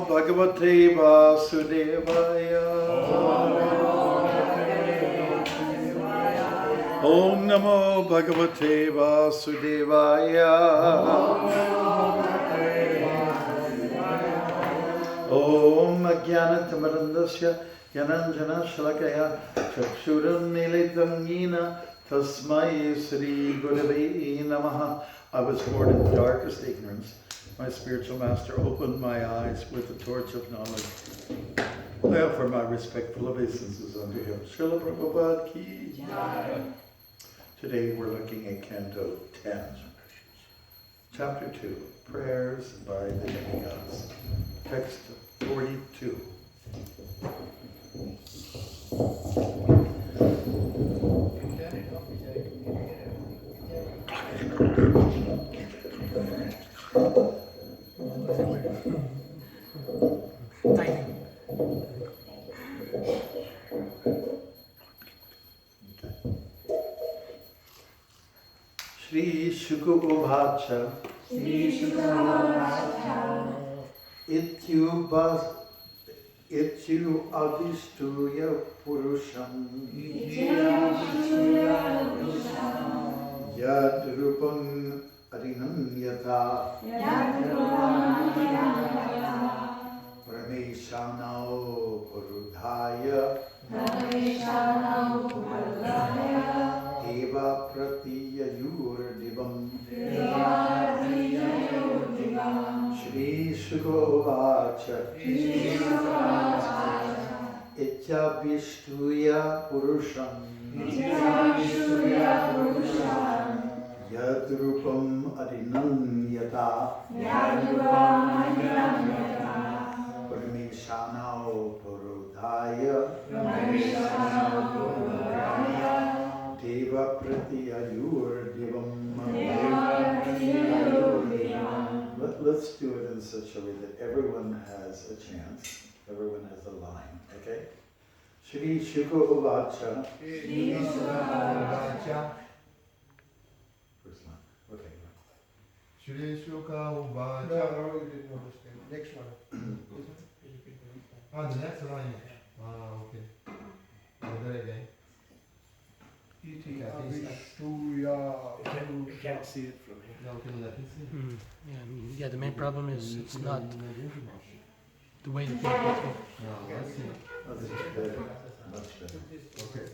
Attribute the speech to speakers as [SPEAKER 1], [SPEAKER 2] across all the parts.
[SPEAKER 1] Bhagavate Vasudevaya. Om Namo Bhagavate Vasudevaya. Om Ajnanatamarandasya Yananjana Shalakaya Chakshuram Nilitam Yena Tasmai Sri Gurave Namaha. I was born in the darkest ignorance. My spiritual master opened my eyes with the torch of knowledge. I offer my respectful obeisances unto him. Srila Prabhupada Ki Jai. Today we're looking at Canto 10, Chapter 2, Prayers by the Demigods. Text 42. Shri Shuka Uvacha Ityu Avistuya Purusham Yad Rupam Adinam Yata Prameshanao Purudhaya Deva Pratiya Yurdivam Shri Shukovacha Ityabhishtuya Purusham Yadrupam Adinam Yata Prameshanao Purudhaya Deva Pratiya Yurdivam. Let's do it in such a way that everyone has a chance, everyone has a line, okay? Shri Shuka Uvacha. First line, okay.
[SPEAKER 2] Shri Shuka Uvacha.
[SPEAKER 3] No, you didn't understand. Next one.
[SPEAKER 2] The next line. Okay. I'll do it again.
[SPEAKER 3] You can't see it from here.
[SPEAKER 2] No, can you let me see?
[SPEAKER 4] Yeah, the main problem is it's not the way the thing
[SPEAKER 2] No, let's see.
[SPEAKER 1] That's better, much better.
[SPEAKER 2] Okay.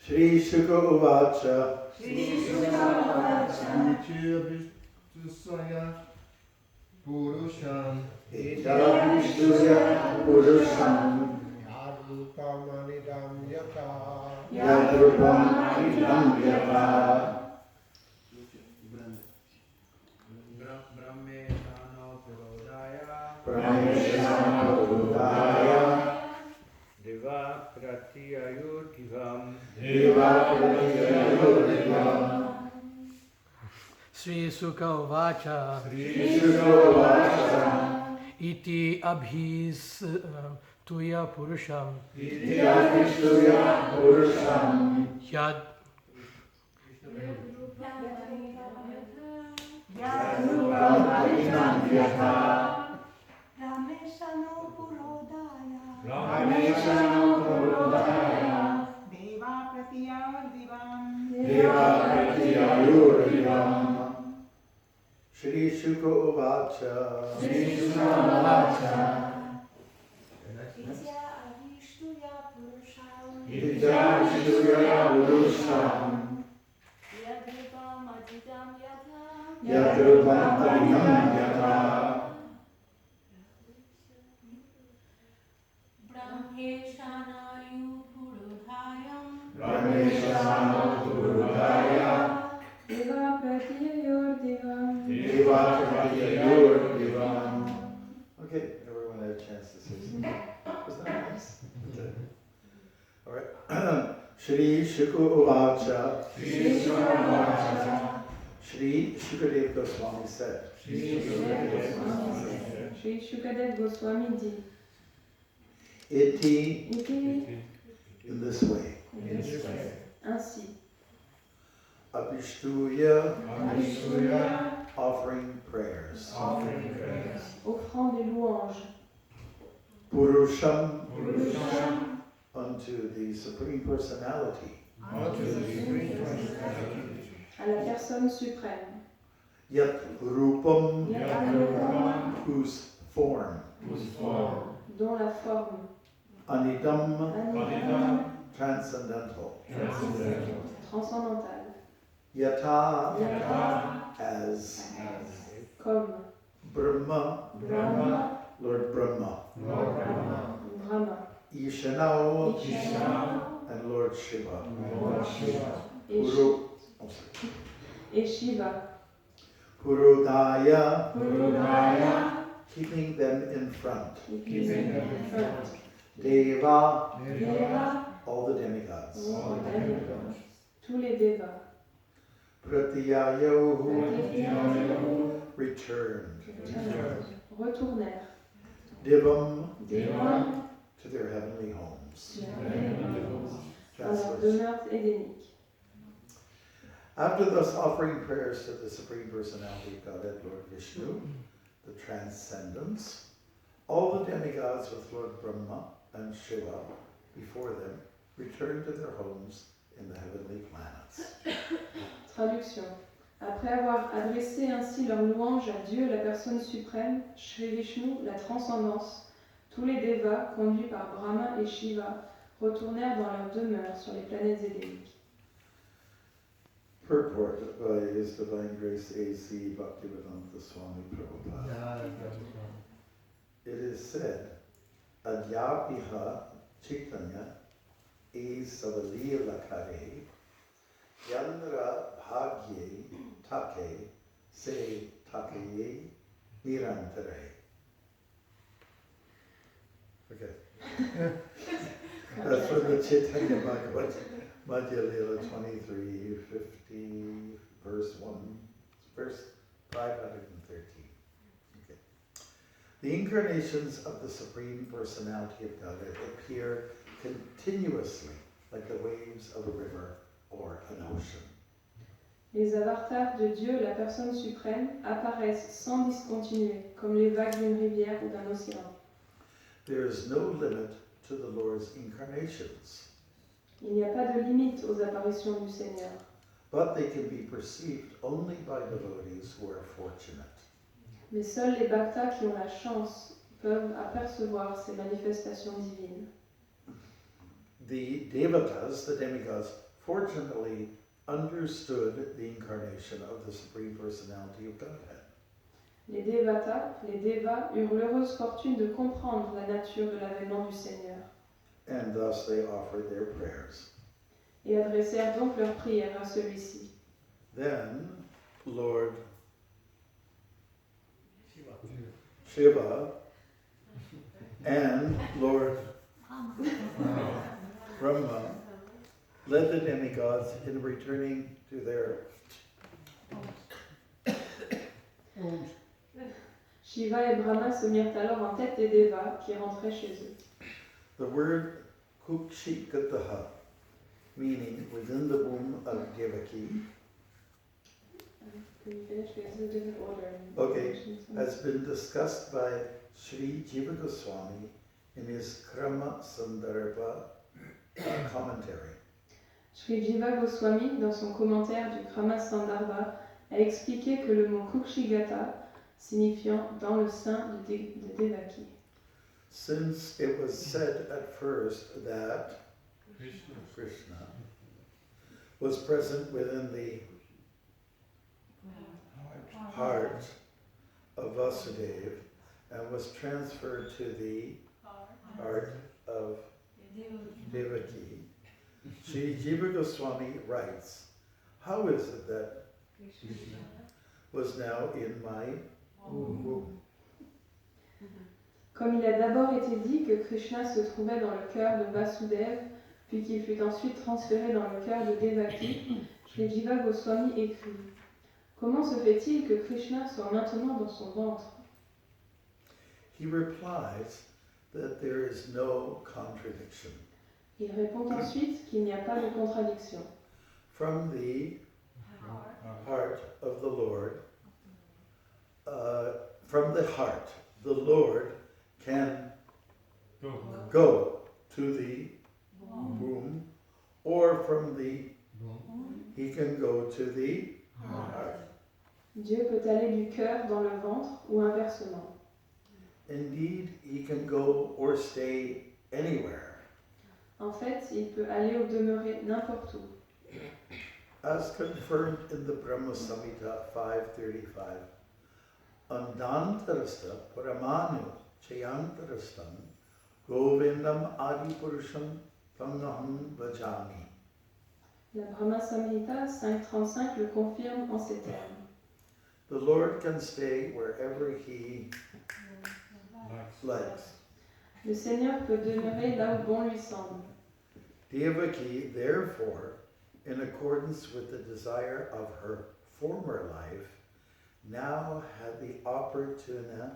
[SPEAKER 1] Shri Shuka Uvacha.
[SPEAKER 2] Ityabhishtusaya Purusham
[SPEAKER 1] Ityabhishtuya Purusham
[SPEAKER 3] Yadrupamanidam Yata
[SPEAKER 1] Yadrupam Adinam Yata Prameshanao Purudhaya
[SPEAKER 5] Deva Pratiyayurdivam
[SPEAKER 1] Deva Pratiya Yurdivam.
[SPEAKER 4] Sri Sukha Uvacha Iti Abhis Tuya Purusham
[SPEAKER 1] Ityabhishtuya Purusham
[SPEAKER 4] Yad
[SPEAKER 1] Yadrupam Adinam Yata
[SPEAKER 6] Rameshano Purodaya
[SPEAKER 1] Prameshanao Purudhaya
[SPEAKER 6] Deva Pratiya Divam
[SPEAKER 1] Deva Pratiya Yurdivam. Shri Shuka Uvacha
[SPEAKER 6] Itya Avishtuya Purusham
[SPEAKER 1] Ityabhishtuya Purusham
[SPEAKER 6] Yadrupam Adidam Yata
[SPEAKER 1] Yadrupam Adinam Yata
[SPEAKER 6] Brahmeshanayu Purudhayam
[SPEAKER 1] Prameshanao Purudhaya
[SPEAKER 6] Deva Pratiya Yurdivam
[SPEAKER 1] Deva Pratiya Yurdivam. Okay, everyone had a chance to say something. Was that nice? Okay. All right. Shri Shuka Uvacha. Shri Shukadev Goswami said.
[SPEAKER 6] Shri Shukadev Goswami dit
[SPEAKER 1] Iti in this way.
[SPEAKER 6] ainsi
[SPEAKER 1] Abhishtuya offering prayers.
[SPEAKER 6] offrant des louanges
[SPEAKER 1] Purusham unto the Supreme Personality,
[SPEAKER 6] à la personne suprême,
[SPEAKER 1] Yat Rupam,
[SPEAKER 6] Yat
[SPEAKER 1] whose form,
[SPEAKER 6] dont la forme,
[SPEAKER 1] Anidam,
[SPEAKER 6] Anidam,
[SPEAKER 1] transcendental,
[SPEAKER 6] transcendantale,
[SPEAKER 1] Yata,
[SPEAKER 6] Yata,
[SPEAKER 1] as
[SPEAKER 6] comme
[SPEAKER 1] Brahma,
[SPEAKER 6] Brahma,
[SPEAKER 1] Lord Brahma,
[SPEAKER 6] Brahma,
[SPEAKER 1] Ishanao,
[SPEAKER 6] Vishnu,
[SPEAKER 1] and Lord Shiva,
[SPEAKER 6] et,
[SPEAKER 1] Puru, oh, sorry.
[SPEAKER 6] et Shiva,
[SPEAKER 1] Purudaya,
[SPEAKER 6] Purudaya,
[SPEAKER 1] keeping them in front,
[SPEAKER 6] keeping in front,
[SPEAKER 1] Deva,
[SPEAKER 6] Deva,
[SPEAKER 1] all the demigods,
[SPEAKER 6] tous les devas,
[SPEAKER 1] Pratyayo,
[SPEAKER 6] Pratyayo,
[SPEAKER 1] returned,
[SPEAKER 6] retournèrent,
[SPEAKER 1] Divam,
[SPEAKER 6] Devam,
[SPEAKER 1] to their heavenly homes.
[SPEAKER 6] dans leur
[SPEAKER 1] Translation.
[SPEAKER 6] demeure édénique.
[SPEAKER 1] After thus offering prayers to the Supreme Personality of Godhead, Lord Vishnu, the transcendence, all the demigods with Lord Brahma and Shiva before them returned to their homes in the heavenly planets.
[SPEAKER 6] Traduction. Après avoir adressé ainsi leur louange à Dieu, la personne suprême, Shri Vishnu, la transcendance, tous les devas, conduits par Brahma et Shiva, retournèrent dans leur demeure sur les planètes édéniques.
[SPEAKER 1] Purport by His Divine Grace A.C. Bhaktivedanta Swami Prabhupada. It is said, Adyapiha Chaitanya e Savalila Kare Yandra Bhagye Take Se Take Nirantare. Okay. That's from the Chaitanya Bhagavad Madhya Lila 23:50, verse 513. Okay. The incarnations of the Supreme Personality of Godhead appear continuously like the waves of a river or an ocean.
[SPEAKER 6] Les avatars de Dieu, la personne suprême, apparaissent sans discontinuer, comme les vagues d'une rivière ou d'un océan.
[SPEAKER 1] There is no limit to the Lord's incarnations,
[SPEAKER 6] Il n'y a pas de limite aux apparitions du Seigneur,
[SPEAKER 1] but they can be perceived only by devotees who are fortunate.
[SPEAKER 6] mais seuls les bhaktas qui ont la chance peuvent apercevoir ces manifestations divines.
[SPEAKER 1] The devatas, the demigods, fortunately understood the incarnation of the Supreme Personality of Godhead.
[SPEAKER 6] Les devatas, les devas, eurent l'heureuse fortune de comprendre la nature de l'avènement du Seigneur
[SPEAKER 1] And thus they offered their prayers.
[SPEAKER 6] et adressèrent donc leurs prières à celui-ci.
[SPEAKER 1] Then Lord Shiva and Lord Brahma led the demigods in returning to their
[SPEAKER 6] Shiva et Brahma se mirent alors en tête des devas qui rentraient chez eux.
[SPEAKER 1] The word Kukshikataha, meaning within the womb of Devaki,
[SPEAKER 6] Can you finish with the different order?
[SPEAKER 1] Okay. has been discussed by Sri Jiva Goswami in his Krama Sandarbha commentary.
[SPEAKER 6] Sri Jiva Goswami, dans son commentaire du Krama Sandarbha, a expliqué que le mot Kukshigata, signifiant dans le sein de Devaki.
[SPEAKER 1] Since it was said at first that Krishna was present within the heart of Vasudeva and was transferred to the heart of Devaki, Sri Jiva Goswami writes, how is it that was now in my womb?
[SPEAKER 6] Comme il a d'abord été dit que Krishna se trouvait dans le cœur de Vasudeva, puis qu'il fut ensuite transféré dans le cœur de Devaki, Sri Jiva Goswami écrit « Comment se fait-il que Krishna soit maintenant dans son ventre ?»
[SPEAKER 1] He replies that there is no contradiction.
[SPEAKER 6] Il répond ensuite qu'il n'y a pas de contradiction.
[SPEAKER 1] From the heart of the Lord, from the heart, the Lord can go to the womb, or from the, he can go to the heart.
[SPEAKER 6] Dieu peut aller du cœur dans le ventre ou inversement.
[SPEAKER 1] Indeed, he can go or stay anywhere.
[SPEAKER 6] En fait, il peut aller ou demeurer n'importe où.
[SPEAKER 1] As confirmed in the Brahma Samhita 535, Andantarasta Paramanu Chayantarastam Govindam Adipurusham Pangaham Vajami.
[SPEAKER 6] La Brahma Samhita 5.35 le confirme en ces termes.
[SPEAKER 1] The Lord can stay wherever he likes.
[SPEAKER 6] Le Seigneur peut demeurer là où bon lui semble.
[SPEAKER 1] Devaki, therefore, in accordance with the desire of her former life, now had the opportunity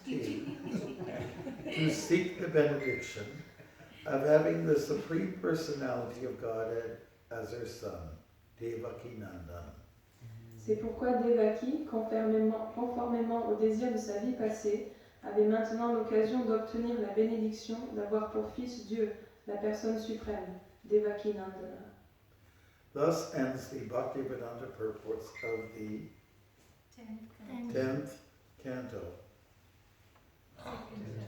[SPEAKER 1] to seek the benediction of having the Supreme Personality of Godhead as her son, Devaki Nandan.
[SPEAKER 6] C'est pourquoi Devaki, conformément au désir de sa vie passée, avait maintenant l'occasion d'obtenir la bénédiction d'avoir pour fils Dieu, la personne suprême, Devaki Nandana.
[SPEAKER 1] Thus ends the Bhaktivedanta purports of the 10th canto,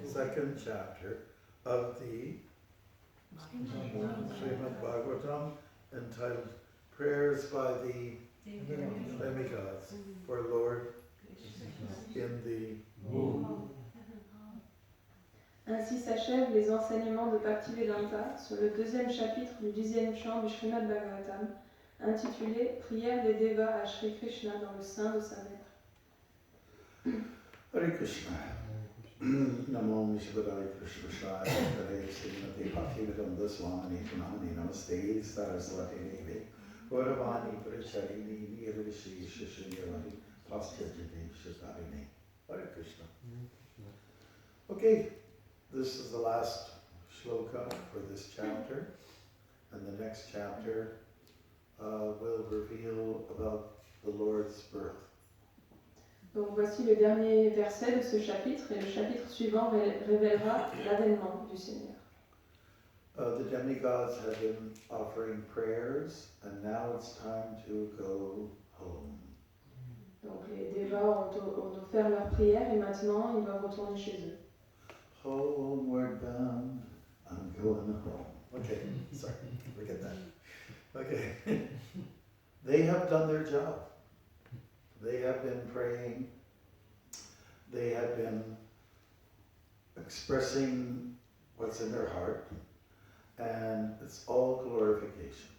[SPEAKER 1] second chapter of the Srimad Bhagavatam, entitled Prayers by the Demigods for Lord in the Womb.
[SPEAKER 6] Ainsi s'achèvent les enseignements de Bhaktivedanta sur le deuxième chapitre du 10e chant du Srimad Bhagavatam, intitulé Prière des Devas à Sri Krishna dans le sein de sa mère.
[SPEAKER 1] Hare Krishna. Namo Vishwadaya Krishna Shaya Hare Srimati Bhaktivedanta Swamini Pranamani Namaste Saraswati Devi Gauravani Paricharini Nirvishi Shishayavani Pastyajati Shatarini. Hare Krishna. Okay, this is the last shloka for this chapter, and the next chapter will reveal about the Lord's birth.
[SPEAKER 6] Donc voici le dernier verset de ce chapitre, et le chapitre suivant révélera l'avènement du Seigneur.
[SPEAKER 1] The demigods have been offering prayers, and now it's time to go home.
[SPEAKER 6] Donc les Devas ont offert leur prière, et maintenant ils doivent retourner chez eux.
[SPEAKER 1] Homeward bound, I'm going home. Okay, sorry, forget that. Okay, they have done their job. They have been praying. They have been expressing what's in their heart, and it's all glorification.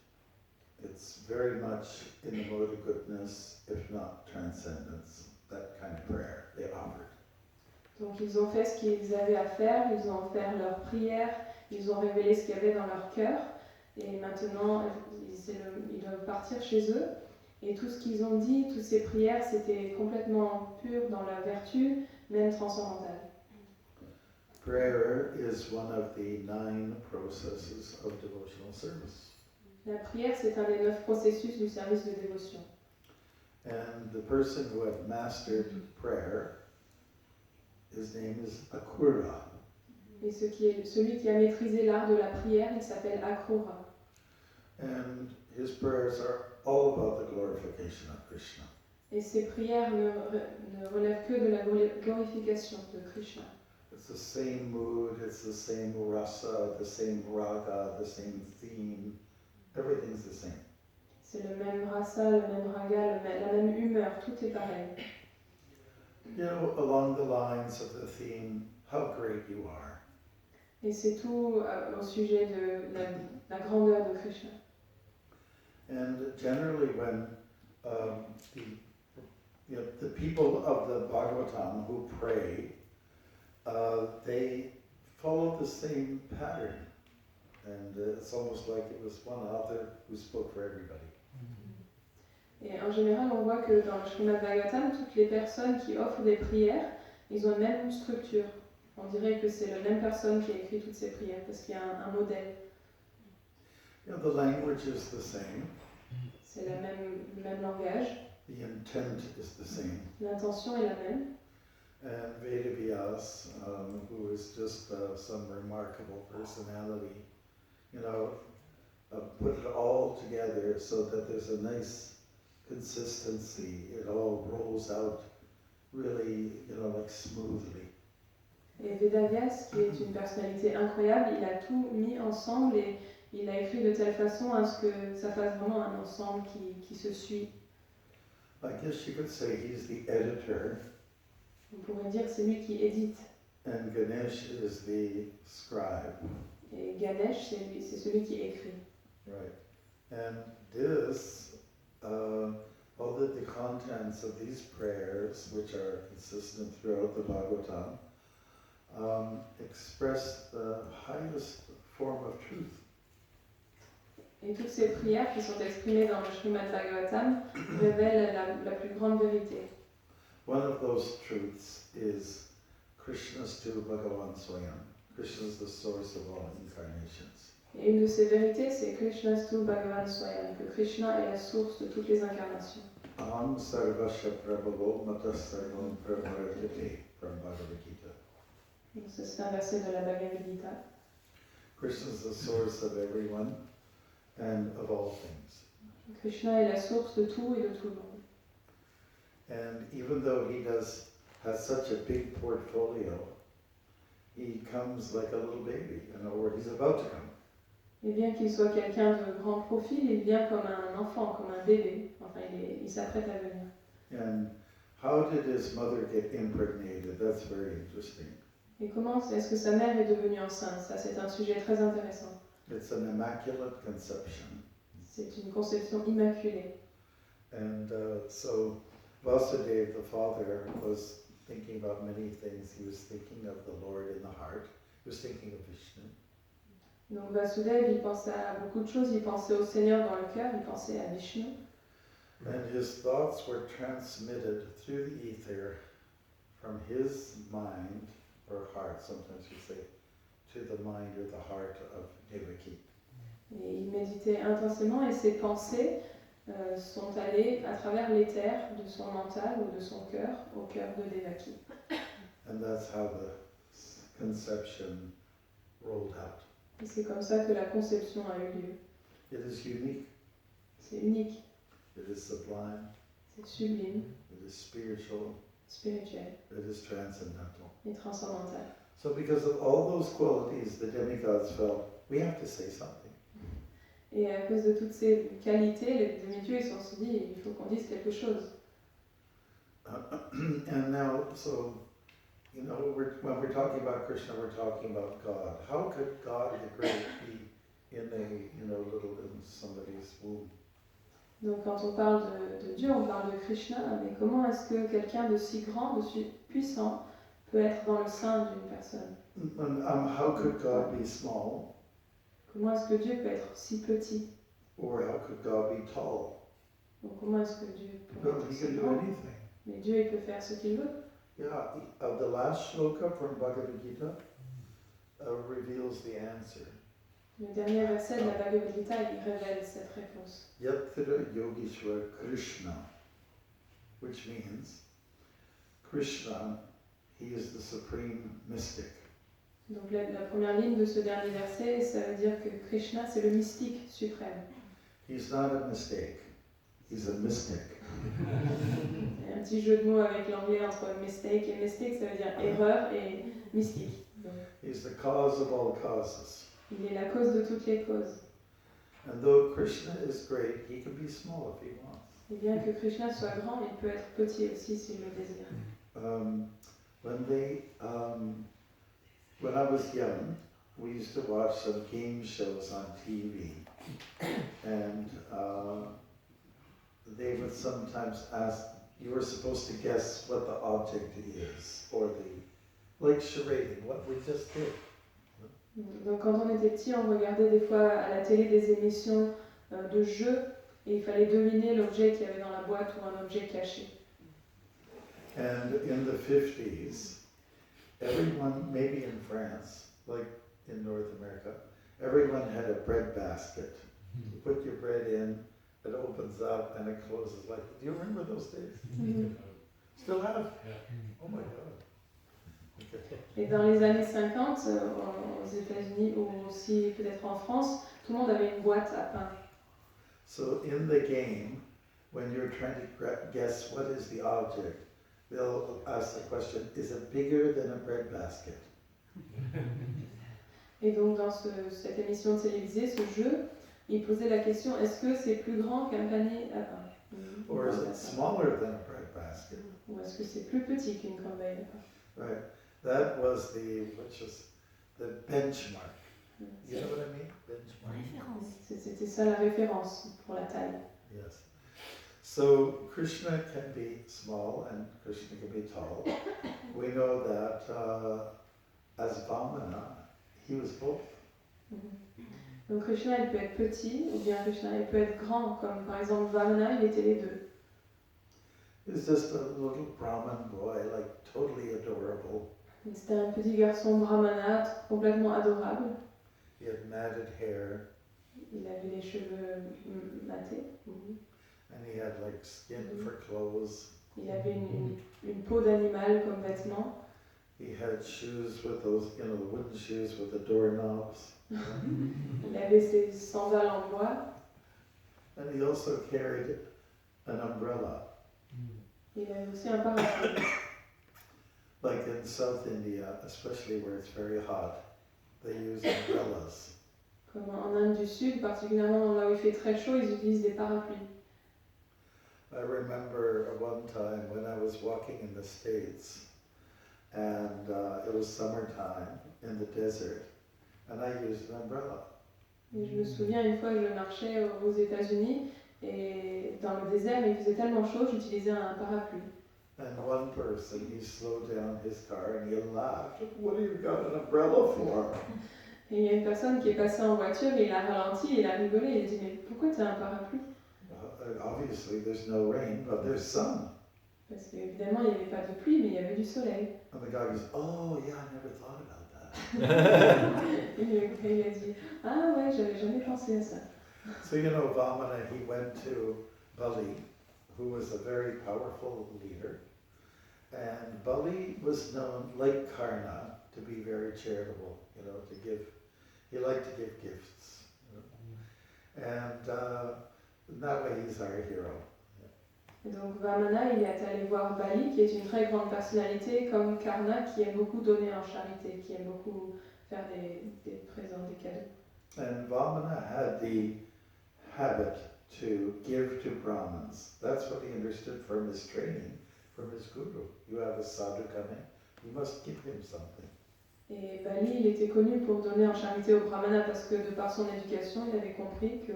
[SPEAKER 1] It's very much in the mode of goodness, if not transcendence, that kind of prayer they offered.
[SPEAKER 6] Donc ils ont fait ce qu'ils avaient à faire, ils ont offert leur prière, ils ont révélé ce qu'il y avait dans leur cœur, et maintenant ils doivent partir chez eux. Et tout ce qu'ils ont dit, toutes ces prières, c'était complètement pur dans la vertu, même transcendantale.
[SPEAKER 1] Prayer is one of the 9 processes of devotional service.
[SPEAKER 6] La prière, c'est un des 9 processus du service de dévotion.
[SPEAKER 1] And the person who had mastered prayer, his name is Akrura.
[SPEAKER 6] Et celui qui a maîtrisé l'art de la prière, il s'appelle Akrura.
[SPEAKER 1] And his prayers are all about the glorification of Krishna.
[SPEAKER 6] Et ses prières ne relèvent que de la glorification de Krishna.
[SPEAKER 1] It's the same mood, it's the same rasa, the same raga, the same theme. Everything's the same.
[SPEAKER 6] C'est le même rasa, le même raga, la même humeur, tout est pareil.
[SPEAKER 1] You know, along the lines of the theme, how great you are.
[SPEAKER 6] Et c'est tout au sujet de la grandeur de Krishna.
[SPEAKER 1] And generally when the people of the Bhagavatam who pray, they follow the same pattern. And it's almost like it was one author who spoke for everybody.
[SPEAKER 6] Et en général, on voit que dans le Srimad Bhagavatam, toutes les personnes qui offrent des prières, ils ont la même structure. On dirait que c'est la même personne qui a écrit toutes ces prières, parce qu'il y a un modèle.
[SPEAKER 1] You know, the language is the same.
[SPEAKER 6] C'est le même langage.
[SPEAKER 1] The intent is the same.
[SPEAKER 6] L'intention est la même.
[SPEAKER 1] and Vedavyas, who is just some remarkable personality, put it all together so that there's a nice consistency. It all rolls out really, like smoothly.
[SPEAKER 6] Et Vedavyas, qui est une personnalité incroyable, il a tout mis ensemble et il a écrit de telle façon à ce que ça fasse vraiment un ensemble qui se suit.
[SPEAKER 1] I guess you could say he's the editor,
[SPEAKER 6] On pourrait dire que c'est lui qui édite.
[SPEAKER 1] and Ganesh is the scribe.
[SPEAKER 6] Et Ganesh, c'est celui qui écrit.
[SPEAKER 1] Right. And this, all the contents of these prayers, which are consistent throughout the Bhagavatam, express the highest form of truth.
[SPEAKER 6] Et toutes ces prières qui sont exprimées dans le Srimad Bhagavatam révèlent la plus grande vérité.
[SPEAKER 1] One of those truths is Krishna's tu Bhagavan Swayam. Krishna is the source of all incarnations.
[SPEAKER 6] Et une de ces vérités, c'est Krishnastu Bhagavan Swayam, que Krishna est la source de toutes les incarnations.
[SPEAKER 1] Aham sarvasya prabhavo matas sarvam prabharatite from Bhagavad Gita.
[SPEAKER 6] Donc ça, c'est un verset de la Bhagavad Gita.
[SPEAKER 1] Krishna is the source of everyone and of all things.
[SPEAKER 6] Krishna est la source de tout et de tout le monde.
[SPEAKER 1] And even though he has such a big portfolio, he comes like a little baby, or he's about to come.
[SPEAKER 6] Et bien qu'il soit quelqu'un de grand profil, il vient comme un enfant, comme un bébé. Enfin, il s'apprête à venir.
[SPEAKER 1] And how did his mother get impregnated? That's very interesting.
[SPEAKER 6] Et comment est-ce que sa mère est devenue enceinte? Ça, c'est un sujet très intéressant.
[SPEAKER 1] It's an immaculate conception.
[SPEAKER 6] C'est une conception immaculée.
[SPEAKER 1] And so Vasudeva, the father, was thinking about many things. He was thinking of the Lord in the heart. He was thinking of Vishnu.
[SPEAKER 6] Donc Vasudeva, il pensait à beaucoup de choses. Il pensait au Seigneur dans le cœur, il pensait à Vishnu.
[SPEAKER 1] And his thoughts were transmitted through the ether from his mind or heart, sometimes we say, to the mind or the heart of Devaki.
[SPEAKER 6] Et il méditait intensément et ses pensées sont allées à travers l'éther de son mental ou de son cœur au cœur de Devaki.
[SPEAKER 1] And that's how the conception rolled out.
[SPEAKER 6] Et c'est comme ça que la conception a eu lieu.
[SPEAKER 1] It is unique,
[SPEAKER 6] C'est unique,
[SPEAKER 1] it is sublime,
[SPEAKER 6] c'est sublime,
[SPEAKER 1] it is spiritual,
[SPEAKER 6] spirituel
[SPEAKER 1] it is transcendental.
[SPEAKER 6] et transcendantal.
[SPEAKER 1] So because of all those qualities, the demigods felt, we have to say something.
[SPEAKER 6] Et à cause de toutes ces qualités, les demi-dieux ils se sont dit, il faut qu'on dise quelque chose.
[SPEAKER 1] And now, so, when we're talking about Krishna, we're talking about God. How could God the Great be in in somebody's womb?
[SPEAKER 6] Donc quand on parle de Dieu, on parle de Krishna, mais comment est-ce que quelqu'un de si grand, de si puissant, peut être dans le sein d'une personne?
[SPEAKER 1] And, how could God be small?
[SPEAKER 6] Comment est-ce que Dieu peut être si petit?
[SPEAKER 1] Or how could God be tall?
[SPEAKER 6] Donc comment est-ce que Dieu peut
[SPEAKER 1] No,
[SPEAKER 6] être
[SPEAKER 1] he
[SPEAKER 6] si
[SPEAKER 1] can do
[SPEAKER 6] grand?
[SPEAKER 1] anything.
[SPEAKER 6] Mais Dieu, il peut faire ce qu'il veut.
[SPEAKER 1] Yeah, the last shloka from Bhagavad Gita reveals the answer.
[SPEAKER 6] Le dernier verset de la Bhagavad Gita, il révèle cette réponse.
[SPEAKER 1] Yatra Yogeshwar Krishna, which means Krishna, he is the supreme mystic.
[SPEAKER 6] Donc la première ligne de ce dernier verset, ça veut dire que Krishna, c'est le mystique suprême.
[SPEAKER 1] He's not a mistake, he's a mystic.
[SPEAKER 6] Il y a un petit jeu de mots avec l'anglais entre mistake et mystique, ça veut dire erreur et mystique. Donc,
[SPEAKER 1] He's the cause of all causes.
[SPEAKER 6] il est la cause de toutes les causes.
[SPEAKER 1] And though Krishna is great, he can be small if he wants.
[SPEAKER 6] Et bien que Krishna soit grand, il peut être petit aussi s'il le désire.
[SPEAKER 1] When I was young, we used to watch some game shows on TV, and they would sometimes ask, you were supposed to guess what the object is, or like charade, what we just did.
[SPEAKER 6] Donc quand on était petit, on regardait des fois à la télé des émissions de jeux et il fallait deviner l'objet qu'il y avait dans la boîte ou un objet caché.
[SPEAKER 1] And in the 50s, everyone, maybe in France, like in North America, everyone had a bread basket. You put your bread in, it opens up and it closes like, do you remember those days?
[SPEAKER 6] Mhm.
[SPEAKER 1] Still have?
[SPEAKER 2] Yeah.
[SPEAKER 1] Oh my God.
[SPEAKER 6] Et dans les années 50, aux États-Unis ou aussi peut-être en France, tout le monde avait une boîte à pain.
[SPEAKER 1] So in the game, when you're trying to guess what is the object, they'll ask the question, is it bigger than a bread basket?
[SPEAKER 6] Et donc dans cette émission télévisée, ce jeu, il posait la question, est-ce que c'est plus grand qu'un panier à pain?
[SPEAKER 1] Or is it smaller than a bread basket?
[SPEAKER 6] Ou est-ce que c'est plus petit qu'une corbeille à pain?
[SPEAKER 1] Right. That was the benchmark. You know what I mean? Benchmark.
[SPEAKER 6] C'était ça la référence pour la taille.
[SPEAKER 1] Yes. So Krishna can be small and Krishna can be tall. We know that as Vamana, he was both.
[SPEAKER 6] Donc Krishna, il peut être petit, ou bien Krishna, il peut être grand, comme par exemple Vamana, il était les deux.
[SPEAKER 1] He's just a little Brahmin boy, like totally adorable.
[SPEAKER 6] C'était un petit garçon brahmana, complètement adorable.
[SPEAKER 1] He had matted hair.
[SPEAKER 6] Il avait les cheveux matés.
[SPEAKER 1] And he had like skin for clothes.
[SPEAKER 6] Il avait une peau d'animal comme vêtement.
[SPEAKER 1] He had shoes with those, the wooden shoes with the doorknobs.
[SPEAKER 6] Il avait ses sandales en bois.
[SPEAKER 1] And he also carried an umbrella.
[SPEAKER 6] Il avait aussi un parapluie.
[SPEAKER 1] Like in South India, especially where it's very hot, they use umbrellas.
[SPEAKER 6] Comme en Inde du Sud, particulièrement là où il fait très chaud, ils utilisent des parapluies.
[SPEAKER 1] I remember one time when I was walking in the States, and it was summertime in the desert, and I used an umbrella.
[SPEAKER 6] Et je me souviens une fois, je marchais aux États-Unis et dans le désert, il faisait tellement chaud, j'utilisais un parapluie.
[SPEAKER 1] And one person, he slowed down his car and he laughed. What do you got an umbrella for?
[SPEAKER 6] Et il y a une personne qui est passée en voiture et il a ralenti, il a rigolé, il a dit mais pourquoi tu as un parapluie?
[SPEAKER 1] Obviously there's no rain, but there's sun.
[SPEAKER 6] Parce qu'évidemment il n'y avait pas de pluie, mais il y avait du soleil.
[SPEAKER 1] And the guy goes, oh yeah, I never thought about that.
[SPEAKER 6] Et il a dit ah ouais, j'avais jamais pensé à ça.
[SPEAKER 1] So Vamana, he went to Bali, who was a very powerful leader. And Bali was known, like Karna, to be very charitable, to give. He liked to give gifts. And in that way, he's our hero.
[SPEAKER 6] Et donc Vamana, il est allé voir Bali, qui est une très grande personnalité, comme Karna, qui aime beaucoup donner en charité, qui aime beaucoup faire des présents, des cadeaux.
[SPEAKER 1] And Vamana had the habit to give to Brahmins. That's what he understood from his training, from his guru. You have a sadhu coming, you must give him something.
[SPEAKER 6] Et Bali, il était connu pour donner en charité aux brahmanas parce que de par son éducation, il avait compris que